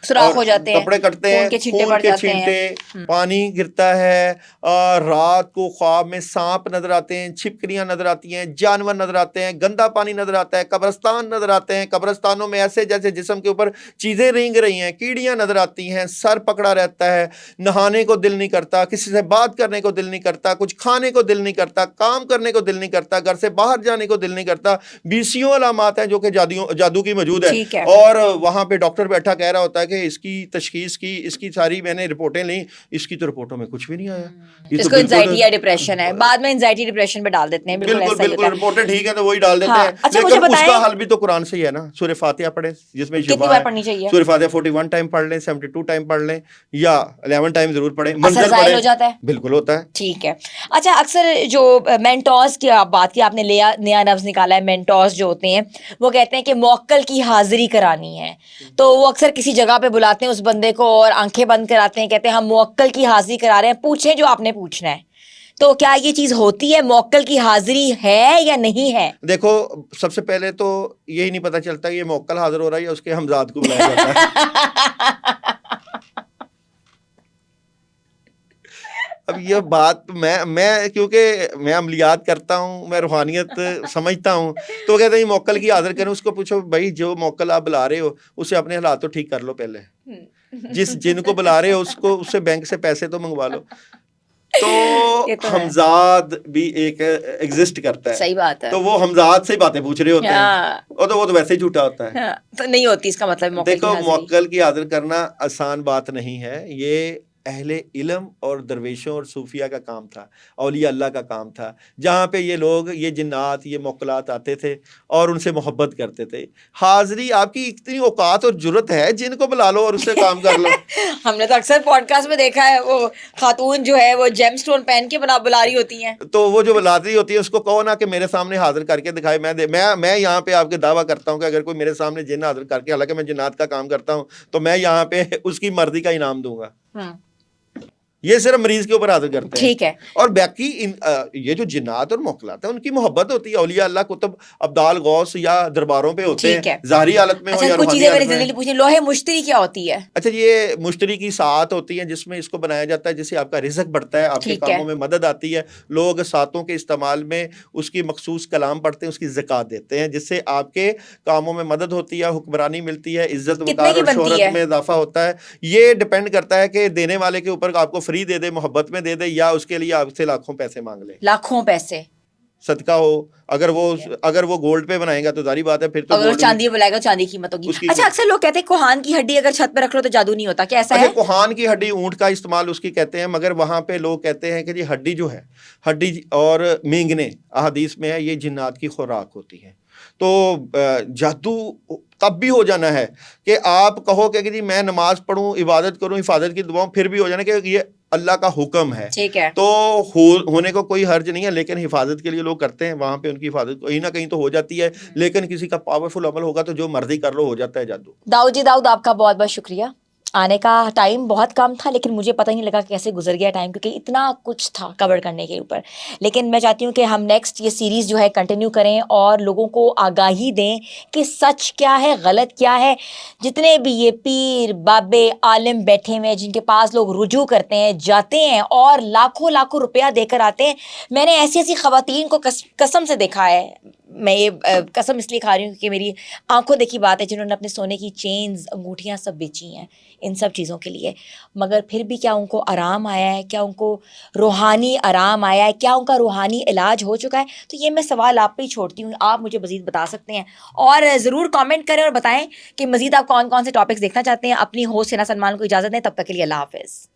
سوراخ ہو جاتے ہیں، کپڑے کٹتے ہیں، خون کے چھینٹے، پانی گرتا ہے، اور رات کو خواب میں سانپ نظر آتے ہیں، چھپکلیاں نظر آتی ہیں، جانور نظر آتے ہیں، گندا پانی نظر آتا ہے، قبرستان نظر آتے ہیں، قبرستانوں میں ایسے جیسے جسم کے اوپر چیزیں رینگ رہی ہیں، کیڑیاں نظر آتی ہیں، سر پکڑا رہتا ہے، نہانے کو دل نہیں کرتا، کسی سے بات کرنے کو دل نہیں کرتا، کچھ کھانے کو دل نہیں کرتا، کام کرنے کو دل نہیں کرتا، گھر سے باہر جانے کو دل نہیں کرتا۔ 20 علامات ہیں جو کہ جادو کی موجود ہے، اور وہاں پہ ڈاکٹر بیٹھا کہہ رہا رہا ہوتا ہے کہ اس کی تشخیص کی, اس کی ساری میں نے رپورٹیں لیں, اس کی تو رپورٹوں میں کچھ بھی نہیں آیا. اس کو انزائٹی یا ڈپریشن ہے, بعد میں انزائٹی ڈپریشن پہ ڈال دیتے ہیں. بالکل بالکل, رپورٹیں ٹھیک ہے تو وہی ڈال دیتے ہیں. اچھا مجھے لیکن اس بتائیں کا حل بھی تو قرآن سے ہی ہے نا. سورہ فاتحہ پڑھیں جس میں کتنی شفا بار ہے. پڑھنی چاہیے؟ سورہ فاتحہ 41 ٹائم پڑھ لیں, 72 ٹائم پڑھ لیں, یا 11 ٹائم ضرور پڑھیں. اثر منزل ظاہر پڑھیں. ہو جاتا ہے. بالکل ہوتا ہے. ٹھیک ہے. اچھا اکثر جو مینٹورز کی آپ بات کی, آپ نے نیا لفظ نکالا ہے, مینٹورز جو ہوتے ہیں وہ کہتے ہیں کہ موکل کی حاضری کرانی ہے, تو وہ اکثر کسی جگہ پہ بلاتے ہیں اس بندے کو اور آنکھیں بند کراتے ہیں, کہتے ہیں ہم موکل کی حاضری کرا رہے ہیں, پوچھیں جو آپ نے پوچھنا ہے. تو کیا یہ چیز ہوتی ہے, موکل کی حاضری ہے یا نہیں ہے؟ دیکھو سب سے پہلے تو یہی نہیں پتا چلتا یہ موکل حاضر ہو رہا ہے یا اس کے ہمزاد کو بلایا جاتا ہے. اب یہ بات میں کیونکہ میں عملیات کرتا ہوں, میں روحانیت سمجھتا ہوں, تو کہتے ہیں موکل کی حاضر کریں. اس کو پوچھو بھائی جو موکل آپ بلا رہے ہو اسے اپنے حالات تو ٹھیک کر لو پہلے. جس جن کو بلا رہے ہو اس سے بینک سے پیسے تو منگوا لو. تو ہمزاد بھی ایک ایگزسٹ کرتا ہے. صحیح بات ہے. تو وہ ہمزاد سے ہی باتیں پوچھ رہے ہوتے ہیں, اور تو وہ تو ویسے ہی جھوٹا ہوتا ہے. تو نہیں ہوتی اس کا مطلب. دیکھو موکل کی حاضر کرنا آسان بات نہیں ہے. یہ اہل علم اور درویشوں اور صوفیہ کا کام تھا, اولیاء اللہ کا کام تھا, جہاں پہ یہ لوگ یہ جنات یہ موکلات آتے تھے اور ان سے محبت کرتے تھے. حاضری آپ کی اتنی اوقات اور جرت ہے, جن کو بلا لو اور اس سے کام کر لو. ہم نے تو اکثر پوڈ کاسٹ میں دیکھا ہے وہ خاتون جو ہے وہ جیم سٹون پہن کے بلا رہی ہوتی ہیں, تو وہ جو بلاتی ہوتی ہے اس کو کہو نا کہ میرے سامنے حاضر کر کے دکھائے. میں یہاں پہ آپ کے دعویٰ کرتا ہوں کہ اگر کوئی میرے سامنے جن حاضر کر کے, حالانکہ میں جنات کا کام کرتا ہوں, تو میں یہاں پہ اس کی مرضی کا انعام دوں گا. یہ صرف مریض کے اوپر حاضر کرتے ہیں. ٹھیک ہے. اور باقی یہ جو جنات اور موکلات ہیں ان کی محبت ہوتی ہے. اولیاء اللہ کتب ابدال غوث یا درباروں پہ ہوتے ہیں, ظاہری حالت میں ہو یا روحانی حالت میں. پوچھیں لوہے مشتری کیا ہوتی ہے؟ اچھا یہ مشتری کی ساعت ہوتی ہے جس میں اس کو بنایا جاتا ہے, جس سے آپ کا رزق بڑھتا ہے, آپ کے کاموں میں مدد آتی ہے. لوگ ساتوں کے استعمال میں اس کی مخصوص کلام پڑھتے ہیں, اس کی زکات دیتے ہیں, جس سے آپ کے کاموں میں مدد ہوتی ہے, حکمرانی ملتی ہے, عزت وقار اور شہرت میں اضافہ ہوتا ہے. یہ ڈپینڈ کرتا ہے کہ دینے والے کے اوپر آپ کو فری دے دے, محبت میں دے دے, یا اس کے لیے آپ سے لاکھوں پیسے مانگ لے. لاکھوں پیسے صدقہ ہو. اگر وہ گولڈ پہ بنائے گا تو ظاہری بات ہے, پھر تو اگر چاندی پہ بلائے گا چاندی کی قیمت ہوگی. اچھا اکثر لوگ کہتے ہیں کوہان کی ہڈی اگر چھت پہ رکھ لو تو جادو نہیں ہوتا, کیا ایسا ہے؟ کوہان کی ہڈی اونٹ کا استعمال اس کی کہتے ہیں, مگر وہاں پہ لوگ کہتے ہیں کہ جی ہڈی جو ہے, ہڈی اور مینگنے احادیث میں ہے, یہ جنات کی خوراک ہوتی ہے. تو جادو تب بھی ہو جانا ہے کہ آپ کہو کہ جی میں نماز پڑھوں, عبادت کروں, حفاظت کی دعاؤں, پھر بھی ہو جانا کہ یہ اللہ کا حکم ہے. ٹھیک ہے. تو ہونے کو کوئی حرج نہیں ہے, لیکن حفاظت کے لیے لوگ کرتے ہیں, وہاں پہ ان کی حفاظت کہیں نہ کہیں تو ہو جاتی ہے. لیکن کسی کا پاورفل عمل ہوگا تو جو مرضی کر لو, ہو جاتا ہے جادو. داؤد آپ کا بہت بہت شکریہ. آنے کا ٹائم بہت کم تھا, لیکن مجھے پتہ ہی نہیں لگا کیسے گزر گیا ٹائم, کیونکہ اتنا کچھ تھا کور کرنے کے اوپر. لیکن میں چاہتی ہوں کہ ہم نیکسٹ یہ سیریز جو ہے کنٹینیو کریں اور لوگوں کو آگاہی دیں کہ سچ کیا ہے, غلط کیا ہے. جتنے بھی یہ پیر بابے عالم بیٹھے ہوئے ہیں جن کے پاس لوگ رجوع کرتے ہیں, جاتے ہیں اور لاکھوں لاکھوں روپیہ دے کر آتے ہیں. میں نے ایسی ایسی خواتین کو قسم سے دیکھا ہے, میں یہ قسم اس لیے کھا رہی ہوں کہ میری آنکھوں دیکھی بات ہے, جنہوں نے اپنے سونے کی چینز انگوٹھیاں سب بیچی ہیں ان سب چیزوں کے لیے, مگر پھر بھی کیا ان کو آرام آیا ہے, کیا ان کو روحانی آرام آیا ہے, کیا ان کا روحانی علاج ہو چکا ہے؟ تو یہ میں سوال آپ پہ ہی چھوڑتی ہوں, آپ مجھے مزید بتا سکتے ہیں, اور ضرور کامنٹ کریں اور بتائیں کہ مزید آپ کون کون سے ٹاپکس دیکھنا چاہتے ہیں. اپنی ہوسٹ حنا سلمان کو اجازت دیں, تب تک کے لیے اللہ حافظ.